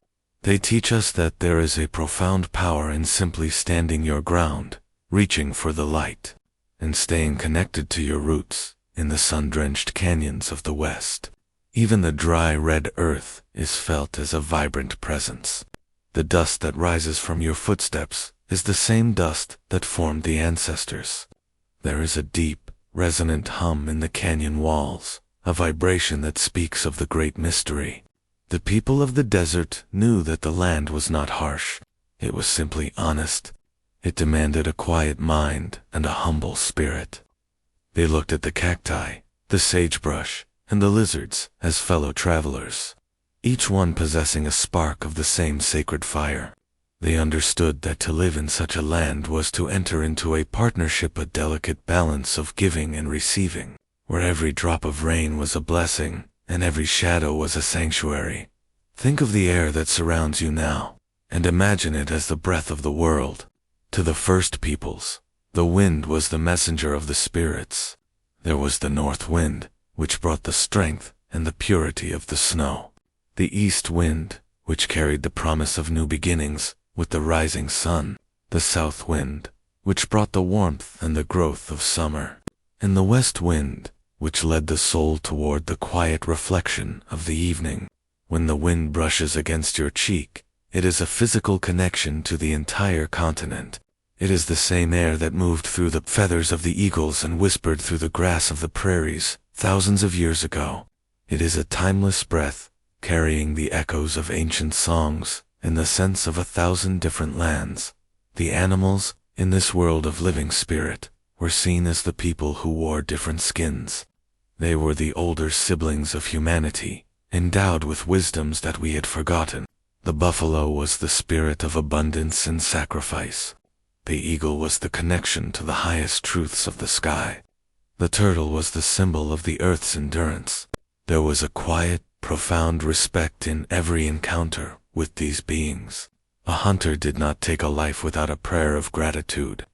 They teach us that there is a profound power in simply standing your ground, reaching for the light, and staying connected to your roots in the sun-drenched canyons of the West. Even the dry red earth is felt as a vibrant presence. The dust that rises from your footsteps is the same dust that formed the ancestors. There is a deep, resonant hum in the canyon walls, a vibration that speaks of the great mystery. The people of the desert knew that the land was not harsh. It was simply honest. It demanded a quiet mind and a humble spirit. They looked at the cacti, the sagebrush, and the lizards as fellow travelers, each one possessing a spark of the same sacred fire. They understood that to live in such a land was to enter into a partnership, a delicate balance of giving and receiving, where every drop of rain was a blessing and every shadow was a sanctuary. Think of the air that surrounds you now, and imagine it as the breath of the world. To the first peoples, the wind was the messenger of the spirits. There was the north wind, which brought the strength and the purity of the snow. The east wind, which carried the promise of new beginnings with the rising sun. The south wind, which brought the warmth and the growth of summer, and the west wind, which led the soul toward the quiet reflection of the evening. When the wind brushes against your cheek, it is a physical connection to the entire continent. It is the same air that moved through the feathers of the eagles and whispered through the grass of the prairies thousands of years ago. It is a timeless breath, carrying the echoes of ancient songs and the scents of 1,000 different lands. The animals, in this world of living spirit, were seen as the people who wore different skins. They were the older siblings of humanity, endowed with wisdoms that we had forgotten. The buffalo was the spirit of abundance and sacrifice. The eagle was the connection to the highest truths of the sky. The turtle was the symbol of the earth's endurance. There was a quiet, profound respect in every encounter with these beings. A hunter did not take a life without a prayer of gratitude,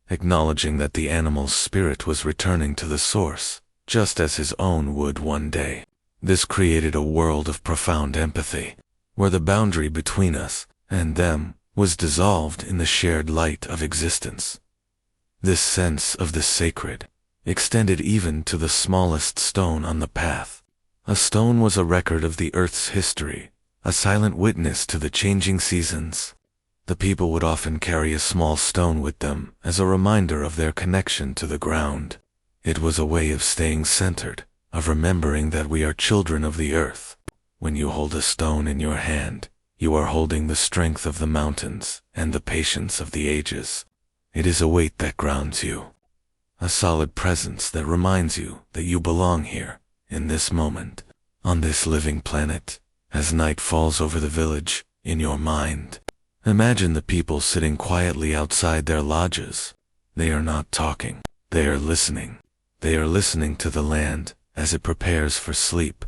acknowledging that the animal's spirit was returning to the source, just as his own would one day. This created a world of profound empathy, where the boundary between us and them was dissolved in the shared light of existence. This sense of the sacred extended even to the smallest stone on the path. A stone was a record of the earth's history, a silent witness to the changing seasons. The people would often carry a small stone with them as a reminder of their connection to the ground. It was a way of staying centered, of remembering that we are children of the earth. When you hold a stone in your hand, you are holding the strength of the mountains and the patience of the ages. It is a weight that grounds you, a solid presence that reminds you that you belong here, in this moment, on this living planet. As night falls over the village, in your mind, imagine the people sitting quietly outside their lodges. They are not talking, they are listening. They are listening to the land as it prepares for sleep.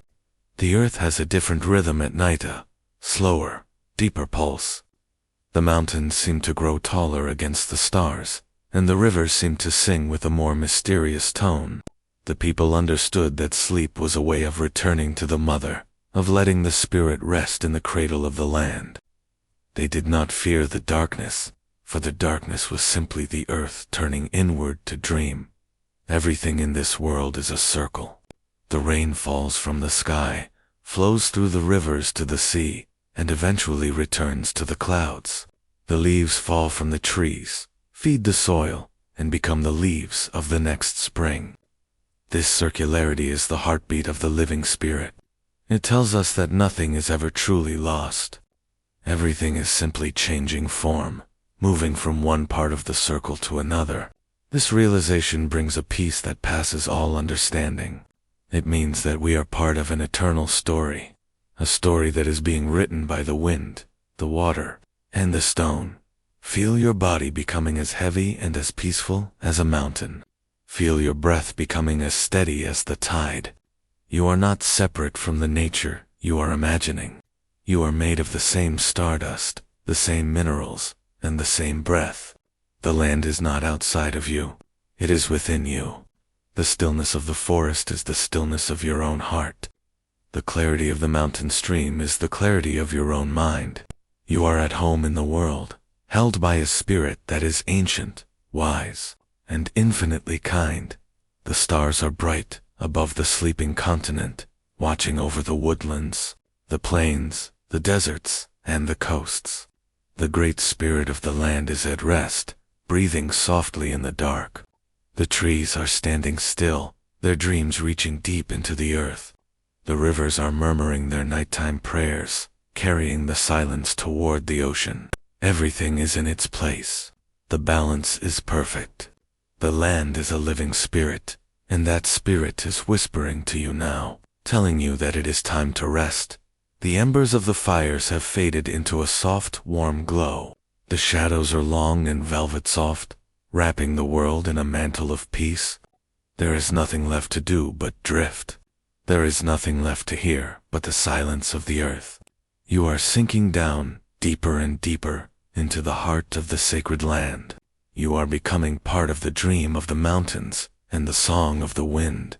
The earth has a different rhythm at night, a slower, deeper pulse. The mountains seem to grow taller against the stars, and the rivers seem to sing with a more mysterious tone. The people understood that sleep was a way of returning to the mother, of letting the spirit rest in the cradle of the land. They did not fear the darkness, for the darkness was simply the earth turning inward to dream. Everything in this world is a circle. The rain falls from the sky, flows through the rivers to the sea, and eventually returns to the clouds. The leaves fall from the trees, feed the soil, and become the leaves of the next spring. This circularity is the heartbeat of the living spirit. It tells us that nothing is ever truly lost. Everything is simply changing form, moving from one part of the circle to another. This realization brings a peace that passes all understanding. It means that we are part of an eternal story, a story that is being written by the wind, the water, and the stone. Feel your body becoming as heavy and as peaceful as a mountain. Feel your breath becoming as steady as the tide. You are not separate from the nature you are imagining. You are made of the same stardust, the same minerals, and the same breath. The land is not outside of you. It is within you. The stillness of the forest is the stillness of your own heart. The clarity of the mountain stream is the clarity of your own mind. You are at home in the world, held by a spirit that is ancient, wise, and infinitely kind. The stars are bright above the sleeping continent, watching over the woodlands, the plains, the deserts, and the coasts. The great spirit of the land is at rest, breathing softly in the dark. The trees are standing still, their dreams reaching deep into the earth. The rivers are murmuring their nighttime prayers, carrying the silence toward the ocean. Everything is in its place. The balance is perfect. The land is a living spirit, and that spirit is whispering to you now, telling you that it is time to rest. The embers of the fires have faded into a soft, warm glow. The shadows are long and velvet soft, wrapping the world in a mantle of peace. There is nothing left to do but drift. There is nothing left to hear but the silence of the earth. You are sinking down, deeper and deeper, into the heart of the sacred land. You are becoming part of the dream of the mountains and the song of the wind.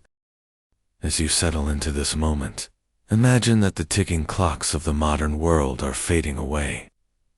As you settle into this moment, imagine that the ticking clocks of the modern world are fading away,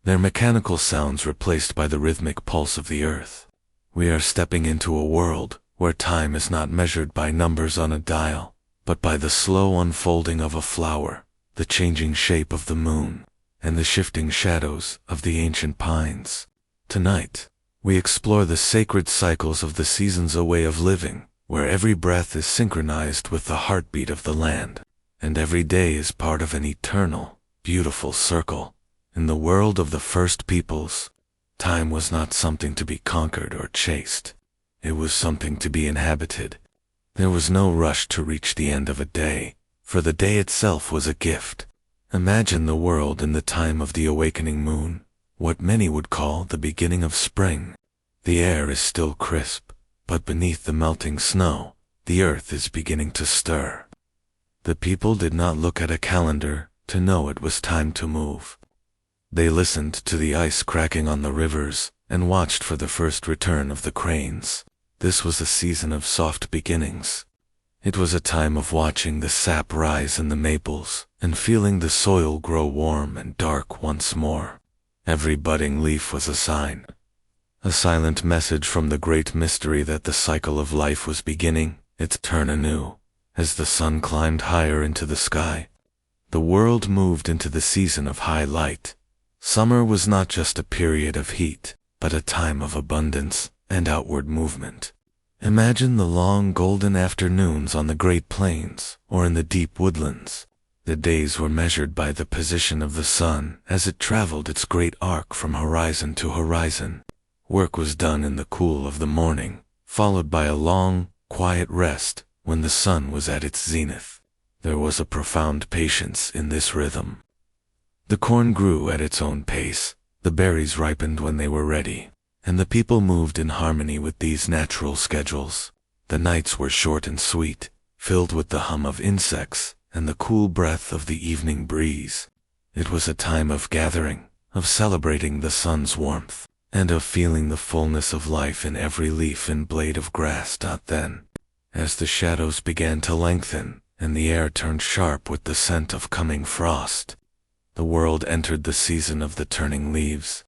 their mechanical sounds replaced by the rhythmic pulse of the earth. We are stepping into a world where time is not measured by numbers on a dial, but by the slow unfolding of a flower, the changing shape of the moon, and the shifting shadows of the ancient pines. Tonight, we explore the sacred cycles of the seasons, a way of living, where every breath is synchronized with the heartbeat of the land, and every day is part of an eternal, beautiful circle. In the world of the first peoples, time was not something to be conquered or chased. It was something to be inhabited. There was no rush to reach the end of a day, for the day itself was a gift. Imagine the world in the time of the awakening moon, what many would call the beginning of spring. The air is still crisp, but beneath the melting snow, the earth is beginning to stir. The people did not look at a calendar to know it was time to move. They listened to the ice cracking on the rivers and watched for the first return of the cranes. This was a season of soft beginnings. It was a time of watching the sap rise in the maples and feeling the soil grow warm and dark once more. Every budding leaf was a sign, a silent message from the great mystery that the cycle of life was beginning its turn anew. As the sun climbed higher into the sky, the world moved into the season of high light. Summer was not just a period of heat, but a time of abundance and outward movement. Imagine the long golden afternoons on the Great Plains or in the deep woodlands. The days were measured by the position of the sun as it traveled its great arc from horizon to horizon. Work was done in the cool of the morning, followed by a long, quiet rest when the sun was at its zenith. There was a profound patience in this rhythm. The corn grew at its own pace, the berries ripened when they were ready, and the people moved in harmony with these natural schedules. The nights were short and sweet, filled with the hum of insects and the cool breath of the evening breeze. It was a time of gathering, of celebrating the sun's warmth, and of feeling the fullness of life in every leaf and blade of grass. Then, as the shadows began to lengthen and the air turned sharp with the scent of coming frost, the world entered the season of the turning leaves.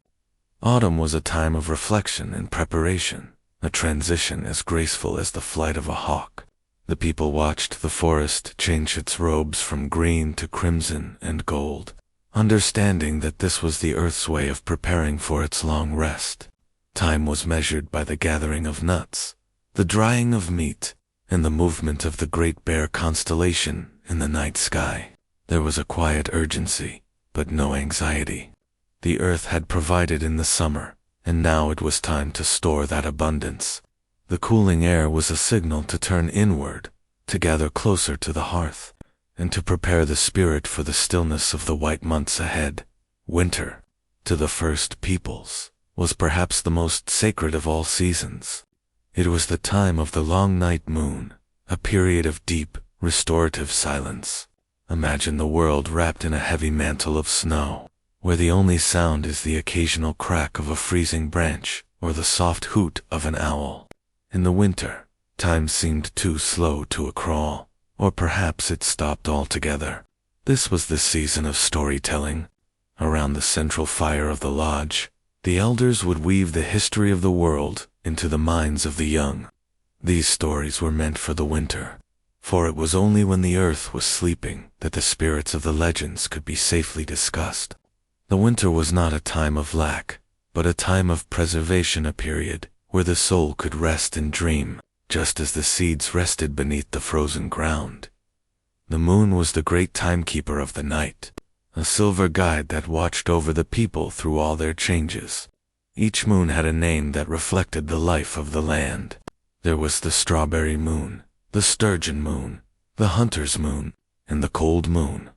Autumn was a time of reflection and preparation, a transition as graceful as the flight of a hawk. The people watched the forest change its robes from green to crimson and gold, understanding that this was the earth's way of preparing for its long rest. Time was measured by the gathering of nuts, the drying of meat, and the movement of the Great Bear constellation in the night sky. There was a quiet urgency, but no anxiety. The earth had provided in the summer, and now it was time to store that abundance. The cooling air was a signal to turn inward, to gather closer to the hearth, and to prepare the spirit for the stillness of the white months ahead. Winter, to the first peoples, was perhaps the most sacred of all seasons. It was the time of the long night moon, a period of deep, restorative silence. Imagine the world wrapped in a heavy mantle of snow, where the only sound is the occasional crack of a freezing branch or the soft hoot of an owl. In the winter, time seemed too slow to a crawl, or perhaps it stopped altogether. This was the season of storytelling. Around the central fire of the lodge, the elders would weave the history of the world into the minds of the young. These stories were meant for the winter, for it was only when the earth was sleeping that the spirits of the legends could be safely discussed. The winter was not a time of lack, but a time of preservation, a period where the soul could rest and dream, just as the seeds rested beneath the frozen ground. The moon was the great timekeeper of the night, a silver guide that watched over the people through all their changes. Each moon had a name that reflected the life of the land. There was the strawberry moon, the sturgeon moon, the hunter's moon, and the cold moon.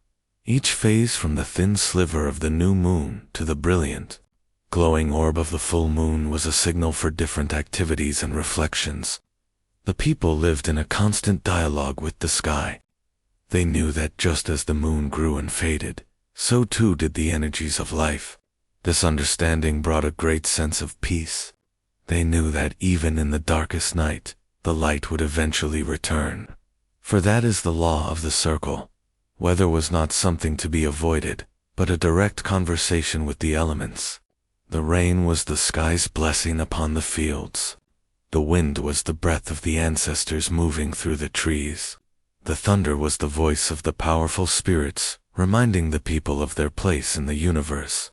Each phase from the thin sliver of the new moon to the brilliant, glowing orb of the full moon was a signal for different activities and reflections. The people lived in a constant dialogue with the sky. They knew that just as the moon grew and faded, so too did the energies of life. This understanding brought a great sense of peace. They knew that even in the darkest night, the light would eventually return. For that is the law of the circle. Weather was not something to be avoided, but a direct conversation with the elements. The rain was the sky's blessing upon the fields. The wind was the breath of the ancestors moving through the trees. The thunder was the voice of the powerful spirits, reminding the people of their place in the universe.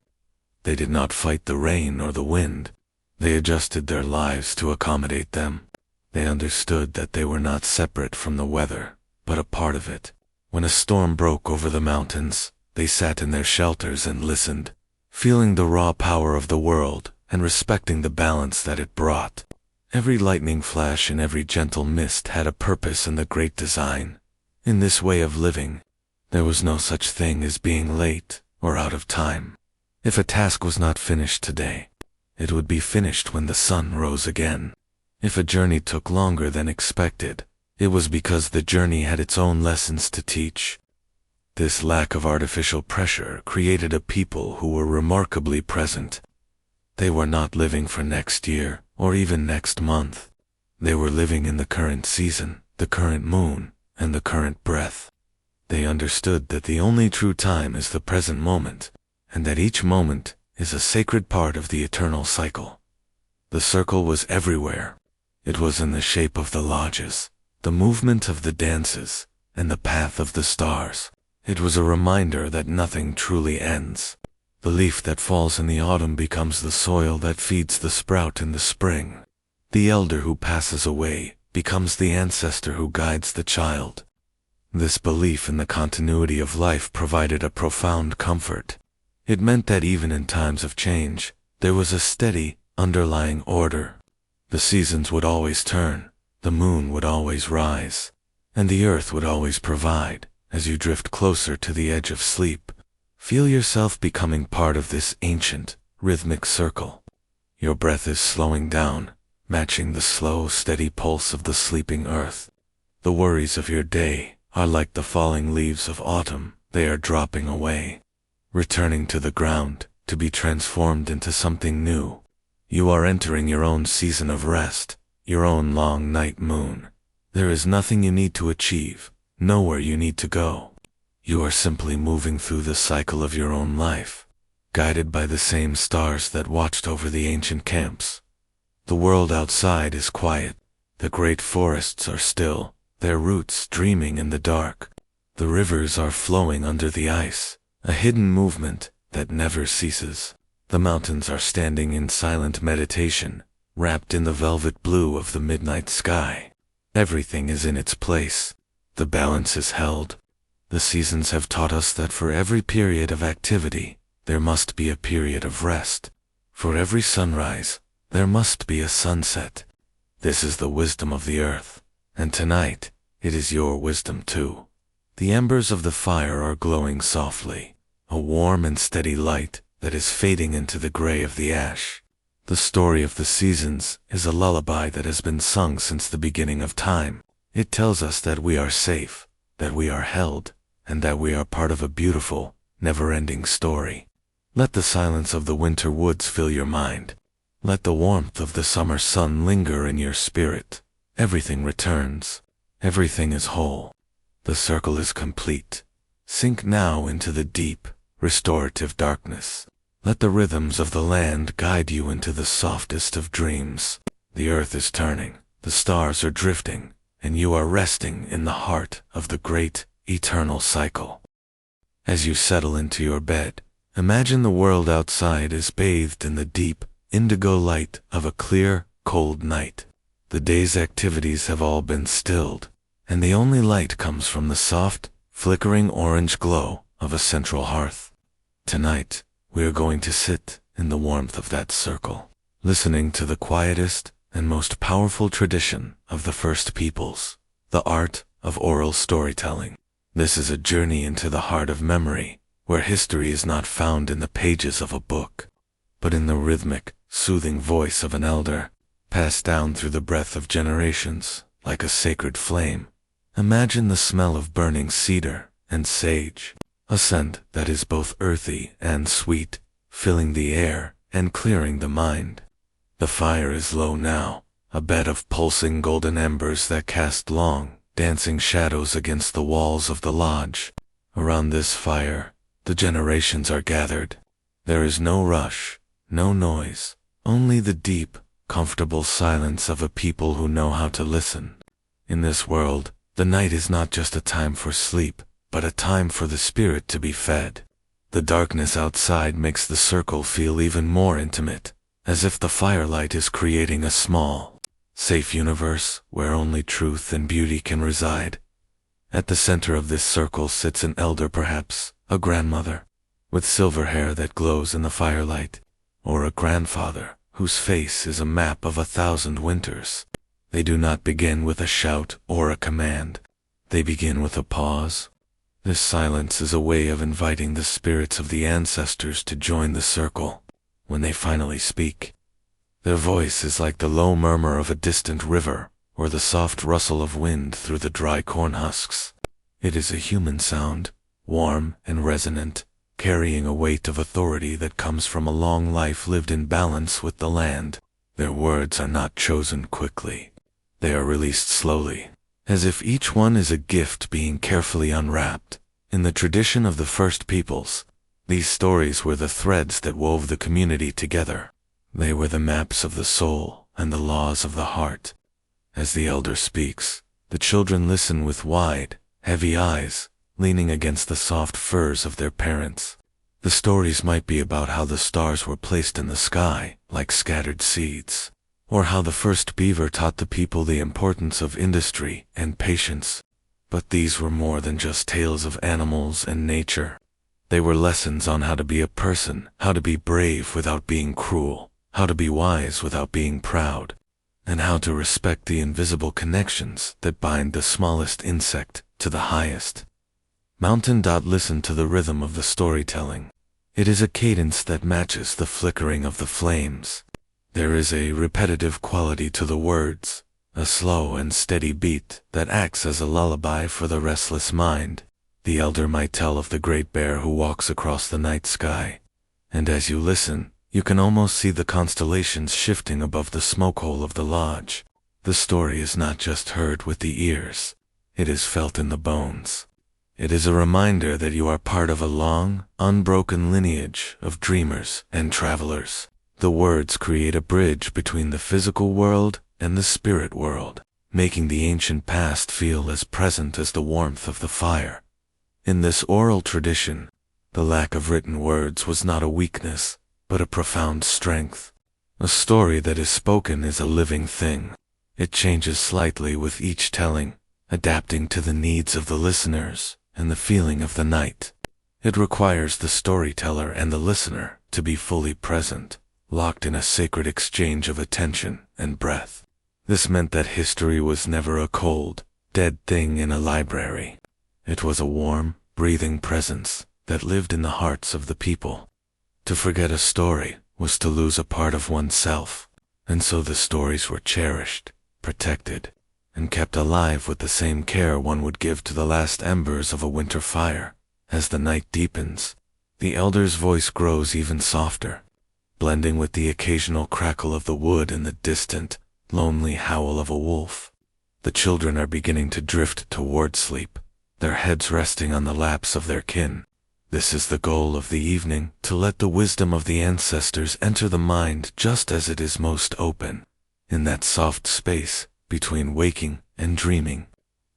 They did not fight the rain or the wind. They adjusted their lives to accommodate them. They understood that they were not separate from the weather, but a part of it. When a storm broke over the mountains, they sat in their shelters and listened, feeling the raw power of the world and respecting the balance that it brought. Every lightning flash and every gentle mist had a purpose in the great design. In this way of living, there was no such thing as being late or out of time. If a task was not finished today, it would be finished when the sun rose again. If a journey took longer than expected, it was because the journey had its own lessons to teach. This lack of artificial pressure created a people who were remarkably present. They were not living for next year or even next month. They were living in the current season, the current moon, and the current breath. They understood that the only true time is the present moment, and that each moment is a sacred part of the eternal cycle. The circle was everywhere. It was in the shape of the lodges, the movement of the dances, and the path of the stars. It was a reminder that nothing truly ends. The leaf that falls in the autumn becomes the soil that feeds the sprout in the spring. The elder who passes away becomes the ancestor who guides the child. This belief in the continuity of life provided a profound comfort. It meant that even in times of change, there was a steady, underlying order. The seasons would always turn, the moon would always rise, and the earth would always provide. As you drift closer to the edge of sleep, feel yourself becoming part of this ancient, rhythmic circle. Your breath is slowing down, matching the slow, steady pulse of the sleeping earth. The worries of your day are like the falling leaves of autumn. They are dropping away, returning to the ground, to be transformed into something new. You are entering your own season of rest, your own long night moon. There is nothing you need to achieve, nowhere you need to go. You are simply moving through the cycle of your own life, guided by the same stars that watched over the ancient camps. The world outside is quiet. The great forests are still, their roots dreaming in the dark. The rivers are flowing under the ice, a hidden movement that never ceases. The mountains are standing in silent meditation, wrapped in the velvet blue of the midnight sky. Everything is in its place. The balance is held. The seasons have taught us that for every period of activity, there must be a period of rest. For every sunrise, there must be a sunset. This is the wisdom of the earth, and tonight, it is your wisdom too. The embers of the fire are glowing softly, a warm and steady light that is fading into the gray of the ash. The story of the seasons is a lullaby that has been sung since the beginning of time. It tells us that we are safe, that we are held, and that we are part of a beautiful, never-ending story. Let the silence of the winter woods fill your mind. Let the warmth of the summer sun linger in your spirit. Everything returns. Everything is whole. The circle is complete. Sink now into the deep, restorative darkness. Let the rhythms of the land guide you into the softest of dreams. The earth is turning, the stars are drifting, and you are resting in the heart of the great, eternal cycle. As you settle into your bed, imagine the world outside is bathed in the deep, indigo light of a clear, cold night. The day's activities have all been stilled, and the only light comes from the soft, flickering orange glow of a central hearth. Tonight, we are going to sit in the warmth of that circle, listening to the quietest and most powerful tradition of the first peoples, the art of oral storytelling. This is a journey into the heart of memory, where history is not found in the pages of a book, but in the rhythmic, soothing voice of an elder, passed down through the breath of generations, like a sacred flame. Imagine the smell of burning cedar and sage, a scent that is both earthy and sweet, filling the air and clearing the mind. The fire is low now, a bed of pulsing golden embers that cast long, dancing shadows against the walls of the lodge. Around this fire, the generations are gathered. There is no rush, no noise, only the deep, comfortable silence of a people who know how to listen. In this world, the night is not just a time for sleep, but a time for the spirit to be fed. The darkness outside makes the circle feel even more intimate, as if the firelight is creating a small, safe universe where only truth and beauty can reside. At the center of this circle sits an elder, perhaps a grandmother, with silver hair that glows in the firelight, or a grandfather whose face is a map of 1,000 winters. They do not begin with a shout or a command. They begin with a pause. This silence is a way of inviting the spirits of the ancestors to join the circle. When they finally speak, their voice is like the low murmur of a distant river, or the soft rustle of wind through the dry corn husks. It is a human sound, warm and resonant, carrying a weight of authority that comes from a long life lived in balance with the land. Their words are not chosen quickly. They are released slowly, as if each one is a gift being carefully unwrapped. In the tradition of the first peoples, these stories were the threads that wove the community together. They were the maps of the soul and the laws of the heart. As the elder speaks, the children listen with wide, heavy eyes, leaning against the soft furs of their parents. The stories might be about how the stars were placed in the sky, like scattered seeds, or how the first beaver taught the people the importance of industry and patience. But these were more than just tales of animals and nature. They were lessons on how to be a person, how to be brave without being cruel, how to be wise without being proud, and how to respect the invisible connections that bind the smallest insect to the highest. Mountain. Listen to the rhythm of the storytelling. It is a cadence that matches the flickering of the flames. There is a repetitive quality to the words, a slow and steady beat that acts as a lullaby for the restless mind. The elder might tell of the great bear who walks across the night sky, and as you listen, you can almost see the constellations shifting above the smoke hole of the lodge. The story is not just heard with the ears, it is felt in the bones. It is a reminder that you are part of a long, unbroken lineage of dreamers and travelers. The words create a bridge between the physical world and the spirit world, making the ancient past feel as present as the warmth of the fire. In this oral tradition, the lack of written words was not a weakness, but a profound strength. A story that is spoken is a living thing. It changes slightly with each telling, adapting to the needs of the listeners and the feeling of the night. It requires the storyteller and the listener to be fully present, locked in a sacred exchange of attention and breath. This meant that history was never a cold, dead thing in a library. It was a warm, breathing presence that lived in the hearts of the people. To forget a story was to lose a part of oneself, and so the stories were cherished, protected, and kept alive with the same care one would give to the last embers of a winter fire. As the night deepens, the elder's voice grows even softer, blending with the occasional crackle of the wood and the distant, lonely howl of a wolf. The children are beginning to drift toward sleep, their heads resting on the laps of their kin. This is the goal of the evening, to let the wisdom of the ancestors enter the mind just as it is most open, in that soft space between waking and dreaming.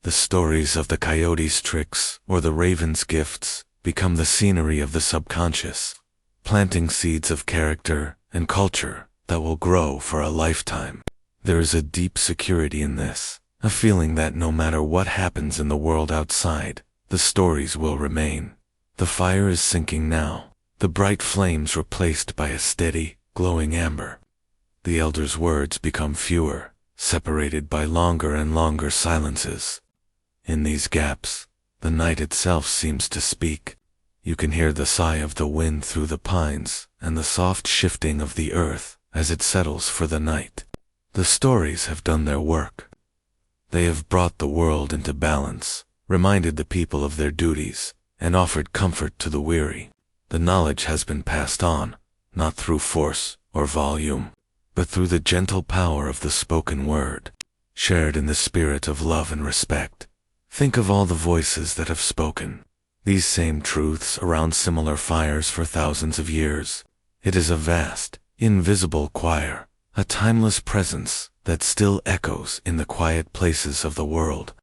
The stories of the coyote's tricks or the raven's gifts become the scenery of the subconscious, planting seeds of character and culture that will grow for a lifetime. There is a deep security in this, a feeling that no matter what happens in the world outside, the stories will remain. The fire is sinking now, the bright flames replaced by a steady, glowing amber. The elder's words become fewer, separated by longer and longer silences. In these gaps, the night itself seems to speak. You can hear the sigh of the wind through the pines and the soft shifting of the earth as it settles for the night. The stories have done their work. They have brought the world into balance, reminded the people of their duties, and offered comfort to the weary. The knowledge has been passed on, not through force or volume, but through the gentle power of the spoken word, shared in the spirit of love and respect. Think of all the voices that have spoken these same truths around similar fires for thousands of years. It is a vast, invisible choir, a timeless presence that still echoes in the quiet places of the world.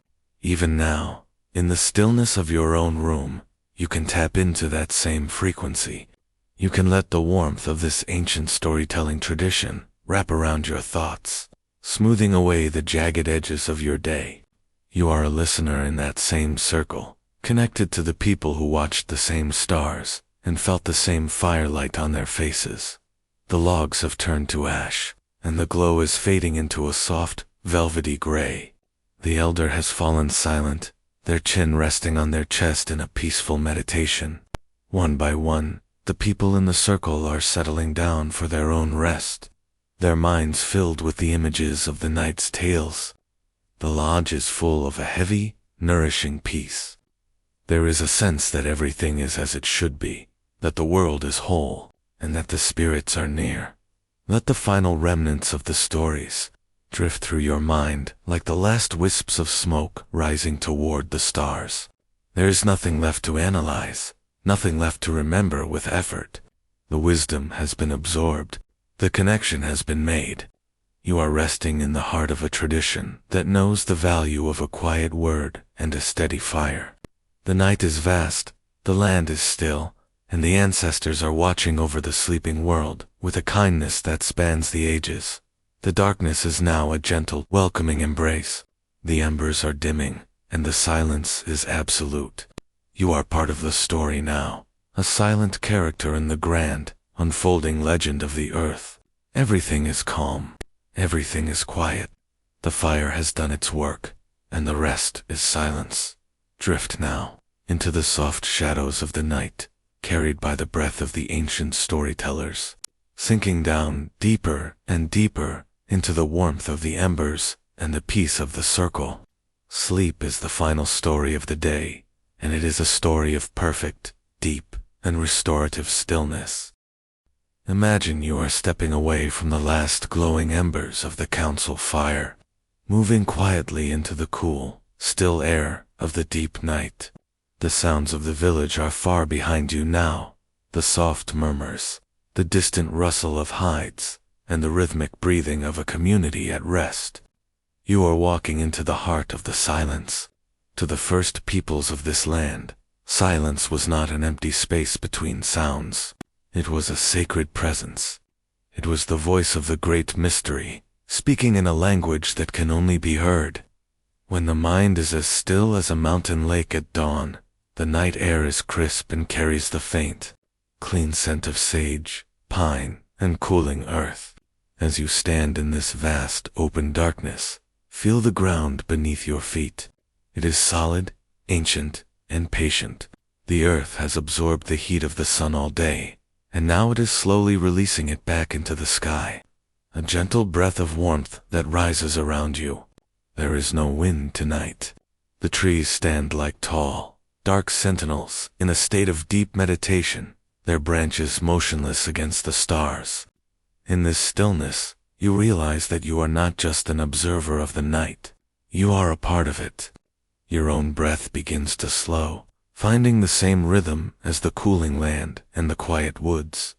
Even now, in the stillness of your own room, you can tap into that same frequency. You can let the warmth of this ancient storytelling tradition wrap around your thoughts, smoothing away the jagged edges of your day. You are a listener in that same circle, connected to the people who watched the same stars and felt the same firelight on their faces. The logs have turned to ash, and the glow is fading into a soft, velvety gray. The elder has fallen silent, their chin resting on their chest in a peaceful meditation. One by one, the people in the circle are settling down for their own rest, their minds filled with the images of the night's tales. The lodge is full of a heavy, nourishing peace. There is a sense that everything is as it should be, that the world is whole, and that the spirits are near. Let the final remnants of the stories drift through your mind like the last wisps of smoke rising toward the stars. There is nothing left to analyze, nothing left to remember with effort. The wisdom has been absorbed, the connection has been made. You are resting in the heart of a tradition that knows the value of a quiet word and a steady fire. The night is vast, the land is still, and the ancestors are watching over the sleeping world with a kindness that spans the ages. The darkness is now a gentle, welcoming embrace. The embers are dimming, and the silence is absolute. You are part of the story now, a silent character in the grand, unfolding legend of the earth. Everything is calm. Everything is quiet. The fire has done its work, and the rest is silence. Drift now into the soft shadows of the night, carried by the breath of the ancient storytellers, sinking down deeper and deeper into the warmth of the embers and the peace of the circle. Sleep is the final story of the day, and it is a story of perfect, deep, and restorative stillness. Imagine you are stepping away from the last glowing embers of the council fire, moving quietly into the cool, still air of the deep night. The sounds of the village are far behind you now, the soft murmurs, the distant rustle of hides, and the rhythmic breathing of a community at rest. You are walking into the heart of the silence. To the first peoples of this land, silence was not an empty space between sounds. It was a sacred presence. It was the voice of the great mystery, speaking in a language that can only be heard. When the mind is as still as a mountain lake at dawn, the night air is crisp and carries the faint, clean scent of sage, pine, and cooling earth. As you stand in this vast, open darkness, feel the ground beneath your feet. It is solid, ancient, and patient. The earth has absorbed the heat of the sun all day, and now it is slowly releasing it back into the sky. A gentle breath of warmth that rises around you. There is no wind tonight. The trees stand like tall, dark sentinels in a state of deep meditation, their branches motionless against the stars. In this stillness, you realize that you are not just an observer of the night. You are a part of it. Your own breath begins to slow, finding the same rhythm as the cooling land and the quiet woods.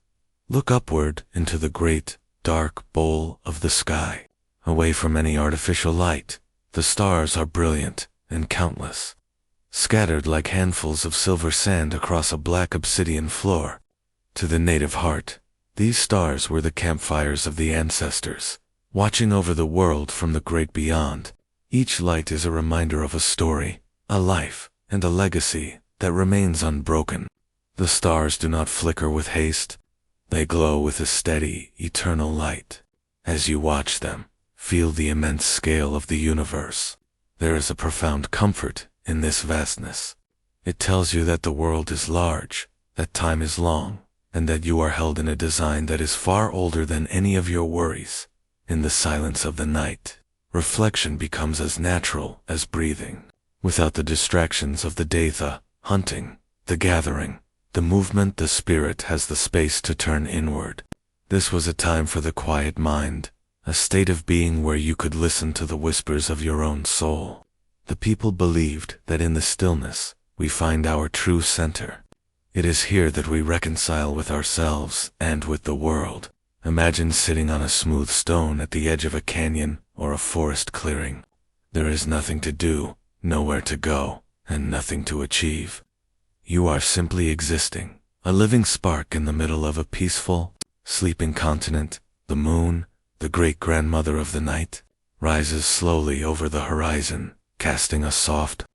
Look upward into the great, dark bowl of the sky. Away from any artificial light, the stars are brilliant and countless, scattered like handfuls of silver sand across a black obsidian floor. To the native heart, these stars were the campfires of the ancestors, watching over the world from the great beyond. Each light is a reminder of a story, a life, and a legacy that remains unbroken. The stars do not flicker with haste. They glow with a steady, eternal light. As you watch them, feel the immense scale of the universe. There is a profound comfort in this vastness. It tells you that the world is large, that time is long, and that you are held in a design that is far older than any of your worries. In the silence of the night, reflection becomes as natural as breathing. Without the distractions of the day, the hunting, the gathering, the movement, the spirit has the space to turn inward. This was a time for the quiet mind, a state of being where you could listen to the whispers of your own soul. The people believed that in the stillness, we find our true center. It is here that we reconcile with ourselves and with the world. Imagine sitting on a smooth stone at the edge of a canyon or a forest clearing. There is nothing to do, nowhere to go, and nothing to achieve. You are simply existing, a living spark in the middle of a peaceful, sleeping continent. The moon, the great-grandmother of the night, rises slowly over the horizon, casting a soft,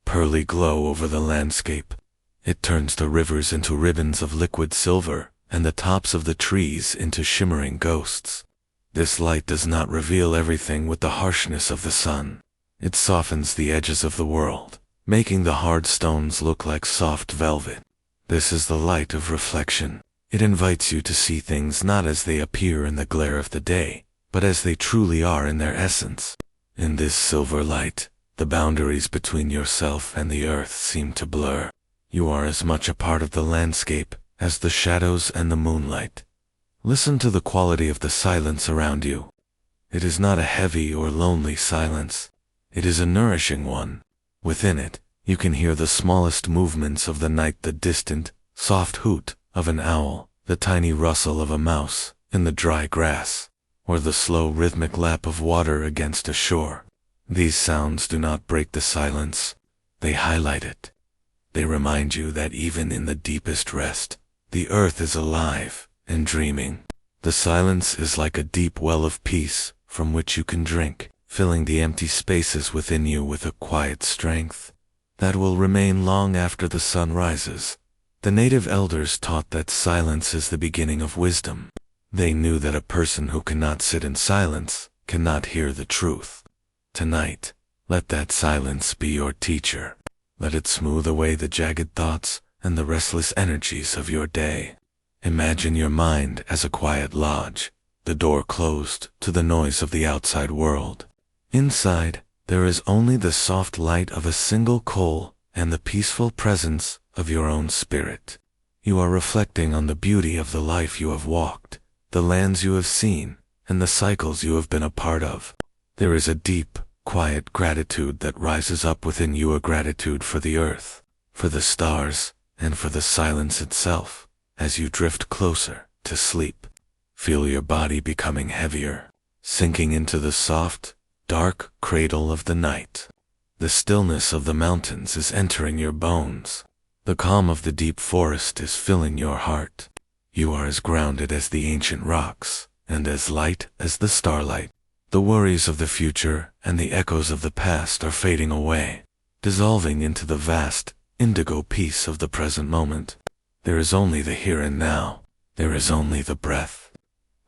pearly glow over the landscape. It turns the rivers into ribbons of liquid silver, and the tops of the trees into shimmering ghosts. This light does not reveal everything with the harshness of the sun. It softens the edges of the world, making the hard stones look like soft velvet. This is the light of reflection. It invites you to see things not as they appear in the glare of the day, but as they truly are in their essence. In this silver light, the boundaries between yourself and the earth seem to blur. You are as much a part of the landscape as the shadows and the moonlight. Listen to the quality of the silence around you. It is not a heavy or lonely silence. It is a nourishing one. Within it, you can hear the smallest movements of the night, the distant, soft hoot of an owl, the tiny rustle of a mouse in the dry grass, or the slow rhythmic lap of water against a shore. These sounds do not break the silence. They highlight it. They remind you that even in the deepest rest, the earth is alive and dreaming. The silence is like a deep well of peace from which you can drink, filling the empty spaces within you with a quiet strength that will remain long after the sun rises. The native elders taught that silence is the beginning of wisdom. They knew that a person who cannot sit in silence cannot hear the truth. Tonight, let that silence be your teacher. Let it smooth away the jagged thoughts and the restless energies of your day. Imagine your mind as a quiet lodge, the door closed to the noise of the outside world. Inside, there is only the soft light of a single coal and the peaceful presence of your own spirit. You are reflecting on the beauty of the life you have walked, the lands you have seen, and the cycles you have been a part of. There is a deep, quiet gratitude that rises up within you, a gratitude for the earth, for the stars, and for the silence itself. As you drift closer to sleep, feel your body becoming heavier, sinking into the soft, dark cradle of the night. The stillness of the mountains is entering your bones. The calm of the deep forest is filling your heart. You are as grounded as the ancient rocks, and as light as the starlight. The worries of the future and the echoes of the past are fading away, dissolving into the vast, indigo peace of the present moment. There is only the here and now. There is only the breath.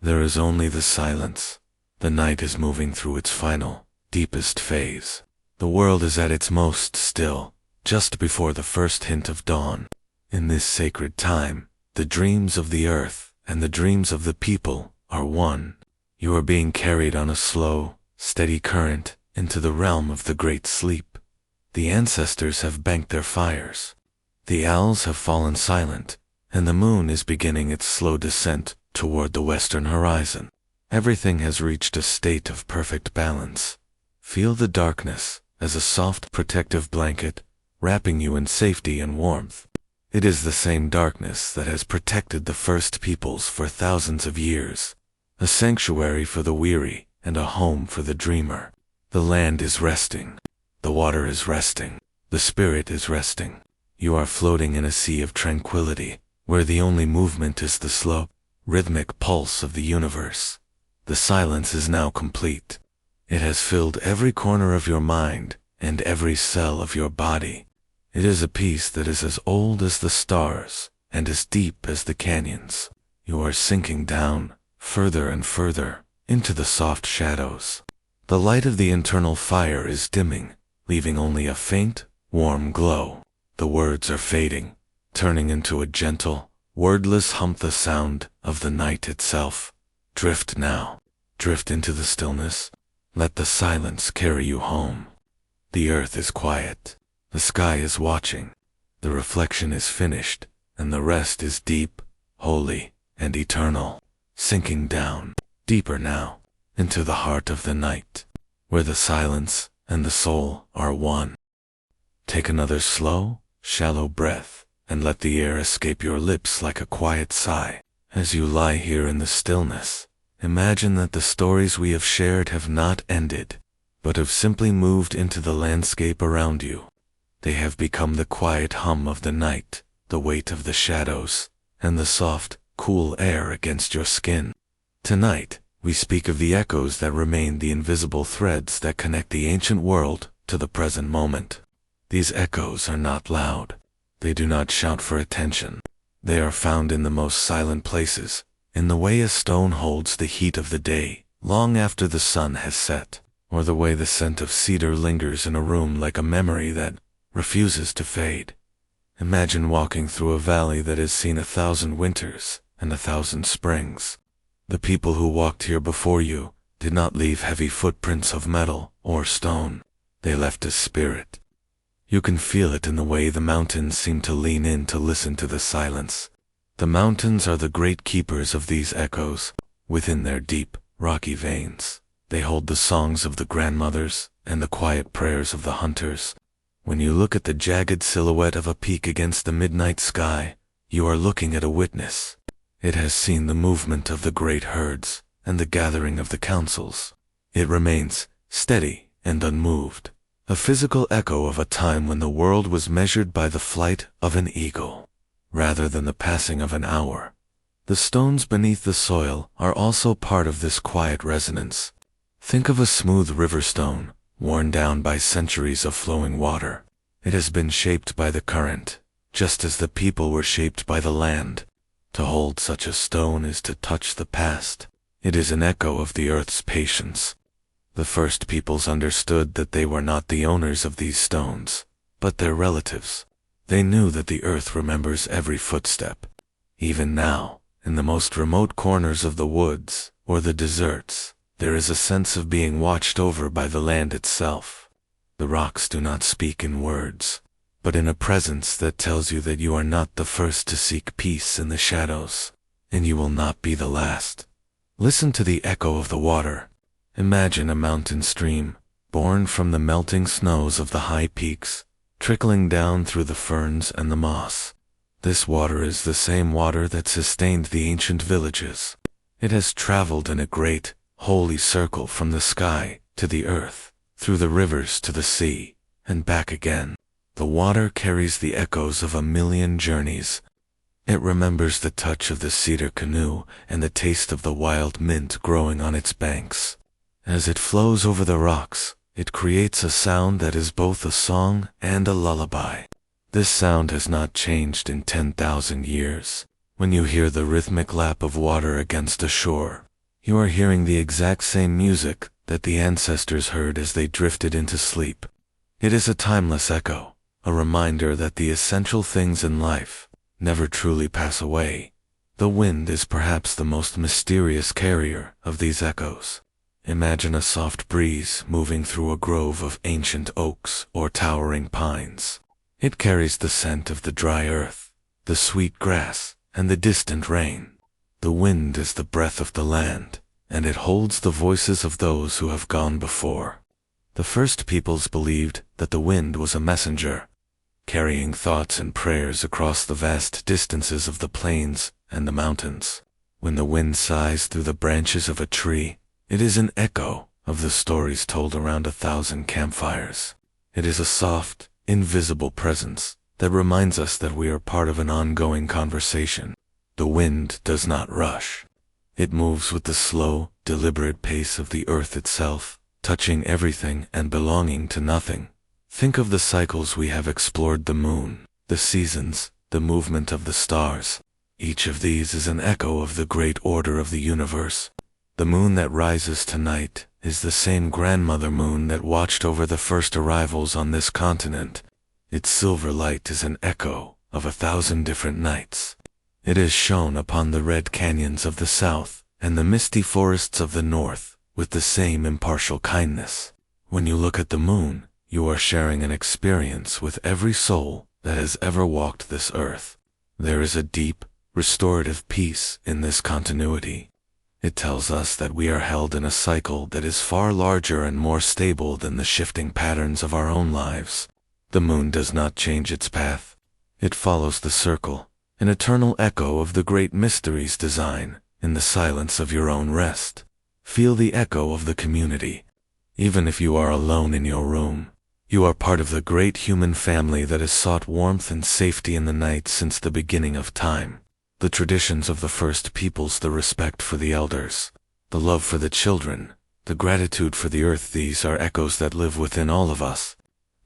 There is only the silence. The night is moving through its final, deepest phase. The world is at its most still, just before the first hint of dawn. In this sacred time, the dreams of the earth and the dreams of the people are one. You are being carried on a slow, steady current into the realm of the great sleep. The ancestors have banked their fires. The owls have fallen silent, and the moon is beginning its slow descent toward the western horizon. Everything has reached a state of perfect balance. Feel the darkness as a soft protective blanket, wrapping you in safety and warmth. It is the same darkness that has protected the first peoples for thousands of years, a sanctuary for the weary and a home for the dreamer. The land is resting. The water is resting. The spirit is resting. You are floating in a sea of tranquility, where the only movement is the slow, rhythmic pulse of the universe. The silence is now complete. It has filled every corner of your mind and every cell of your body. It is a peace that is as old as the stars and as deep as the canyons. You are sinking down, further and further, into the soft shadows. The light of the internal fire is dimming, leaving only a faint, warm glow. The words are fading, turning into a gentle, wordless hum, the sound of the night itself. Drift now. Drift into the stillness. Let the silence carry you home. The earth is quiet. The sky is watching. The reflection is finished, and the rest is deep, holy, and eternal, sinking down, deeper now, into the heart of the night, where the silence and the soul are one. Take another slow, shallow breath, and let the air escape your lips like a quiet sigh. As you lie here in the stillness, imagine that the stories we have shared have not ended, but have simply moved into the landscape around you. They have become the quiet hum of the night, the weight of the shadows, and the soft, cool air against your skin. Tonight, we speak of the echoes that remain, the invisible threads that connect the ancient world to the present moment. These echoes are not loud. They do not shout for attention. They are found in the most silent places, in the way a stone holds the heat of the day, long after the sun has set, or the way the scent of cedar lingers in a room like a memory that refuses to fade. Imagine walking through a valley that has seen 1,000 winters and 1,000 springs. The people who walked here before you did not leave heavy footprints of metal or stone. They left a spirit. You can feel it in the way the mountains seem to lean in to listen to the silence. The mountains are the great keepers of these echoes. Within their deep, rocky veins, they hold the songs of the grandmothers and the quiet prayers of the hunters. When you look at the jagged silhouette of a peak against the midnight sky, you are looking at a witness. It has seen the movement of the great herds and the gathering of the councils. It remains steady and unmoved, a physical echo of a time when the world was measured by the flight of an eagle, rather than the passing of an hour. The stones beneath the soil are also part of this quiet resonance. Think of a smooth river stone, worn down by centuries of flowing water. It has been shaped by the current, just as the people were shaped by the land. To hold such a stone is to touch the past. It is an echo of the earth's patience. The first peoples understood that they were not the owners of these stones, but their relatives. They knew that the earth remembers every footstep. Even now, in the most remote corners of the woods or the deserts, there is a sense of being watched over by the land itself. The rocks do not speak in words, but in a presence that tells you that you are not the first to seek peace in the shadows, and you will not be the last. Listen to the echo of the water. Imagine a mountain stream, born from the melting snows of the high peaks, trickling down through the ferns and the moss. This water is the same water that sustained the ancient villages. It has traveled in a great, holy circle from the sky to the earth, through the rivers to the sea, and back again. The water carries the echoes of 1,000,000 journeys. It remembers the touch of the cedar canoe and the taste of the wild mint growing on its banks. As it flows over the rocks, it creates a sound that is both a song and a lullaby. This sound has not changed in 10,000 years. When you hear the rhythmic lap of water against a shore, you are hearing the exact same music that the ancestors heard as they drifted into sleep. It is a timeless echo, a reminder that the essential things in life never truly pass away. The wind is perhaps the most mysterious carrier of these echoes. Imagine a soft breeze moving through a grove of ancient oaks or towering pines. It carries the scent of the dry earth, the sweet grass, and the distant rain. The wind is the breath of the land, and it holds the voices of those who have gone before. The first peoples believed that the wind was a messenger, carrying thoughts and prayers across the vast distances of the plains and the mountains. When the wind sighs through the branches of a tree, it is an echo of the stories told around 1,000 campfires. It is a soft, invisible presence that reminds us that we are part of an ongoing conversation. The wind does not rush. It moves with the slow, deliberate pace of the earth itself, touching everything and belonging to nothing. Think of the cycles we have explored: the moon, the seasons, the movement of the stars. Each of these is an echo of the great order of the universe. The moon that rises tonight is the same grandmother moon that watched over the first arrivals on this continent. Its silver light is an echo of 1,000 different nights. It has shone upon the red canyons of the south and the misty forests of the north with the same impartial kindness. When you look at the moon, you are sharing an experience with every soul that has ever walked this earth. There is a deep, restorative peace in this continuity. It tells us that we are held in a cycle that is far larger and more stable than the shifting patterns of our own lives. The moon does not change its path. It follows the circle, an eternal echo of the great mysteries design, in the silence of your own rest. Feel the echo of the community. Even if you are alone in your room, you are part of the great human family that has sought warmth and safety in the night since the beginning of time. The traditions of the first peoples, the respect for the elders, the love for the children, the gratitude for the earth, these are echoes that live within all of us.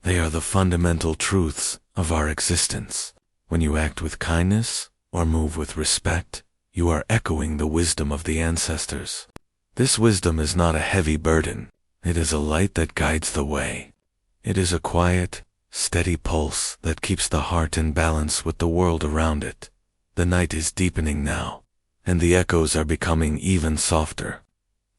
They are the fundamental truths of our existence. When you act with kindness or move with respect, you are echoing the wisdom of the ancestors. This wisdom is not a heavy burden. It is a light that guides the way. It is a quiet, steady pulse that keeps the heart in balance with the world around it. The night is deepening now, and the echoes are becoming even softer.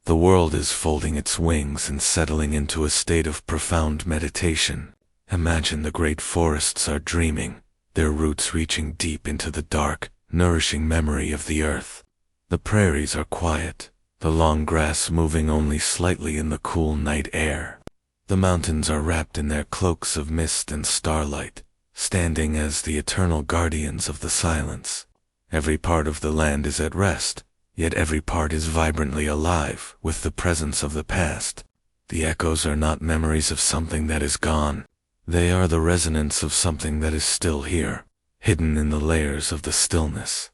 The world is folding its wings and settling into a state of profound meditation. Imagine the great forests are dreaming, their roots reaching deep into the dark, nourishing memory of the earth. The prairies are quiet, the long grass moving only slightly in the cool night air. The mountains are wrapped in their cloaks of mist and starlight, standing as the eternal guardians of the silence. Every part of the land is at rest, yet every part is vibrantly alive with the presence of the past. The echoes are not memories of something that is gone. They are the resonance of something that is still here, hidden in the layers of the stillness.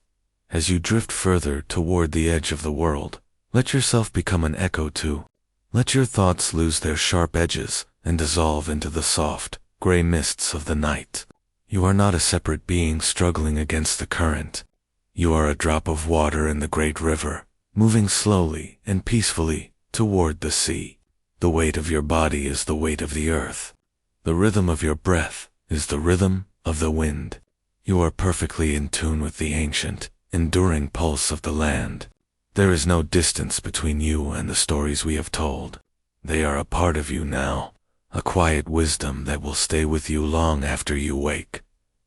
As you drift further toward the edge of the world, let yourself become an echo too. Let your thoughts lose their sharp edges and dissolve into the soft, gray mists of the night. You are not a separate being struggling against the current. You are a drop of water in the great river, moving slowly and peacefully toward the sea. The weight of your body is the weight of the earth. The rhythm of your breath is the rhythm of the wind. You are perfectly in tune with the ancient, enduring pulse of the land. There is no distance between you and the stories we have told. They are a part of you now, a quiet wisdom that will stay with you long after you wake.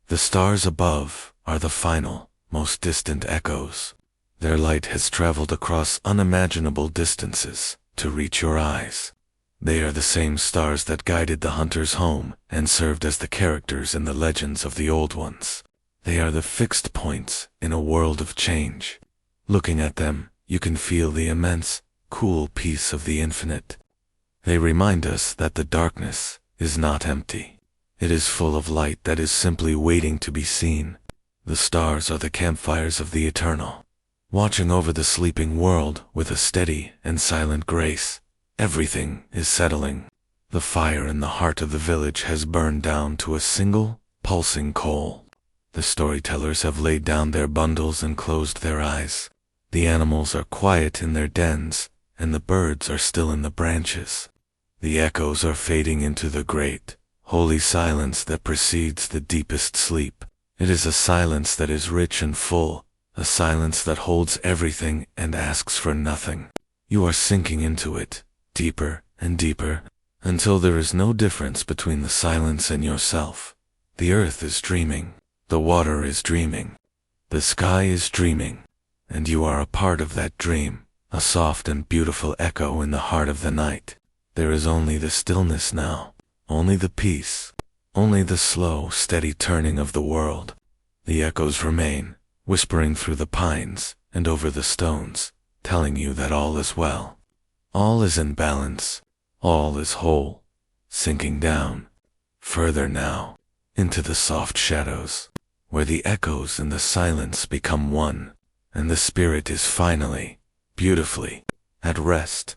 The stars above are the final, most distant echoes. Their light has traveled across unimaginable distances to reach your eyes. They are the same stars that guided the hunters home and served as the characters in the legends of the old ones. They are the fixed points in a world of change. Looking at them, you can feel the immense, cool peace of the infinite. They remind us that the darkness is not empty. It is full of light that is simply waiting to be seen. The stars are the campfires of the eternal, watching over the sleeping world with a steady and silent grace. Everything is settling. The fire in the heart of the village has burned down to a single, pulsing coal. The storytellers have laid down their bundles and closed their eyes. The animals are quiet in their dens, and the birds are still in the branches. The echoes are fading into the great, holy silence that precedes the deepest sleep. It is a silence that is rich and full, a silence that holds everything and asks for nothing. You are sinking into it, deeper and deeper, until there is no difference between the silence and yourself. The earth is dreaming, the water is dreaming, the sky is dreaming, and you are a part of that dream, a soft and beautiful echo in the heart of the night. There is only the stillness now, only the peace, only the slow, steady turning of the world. The echoes remain, whispering through the pines and over the stones, telling you that all is well. All is in balance, all is whole, sinking down, further now, into the soft shadows, where the echoes and the silence become one, and the spirit is finally, beautifully, at rest.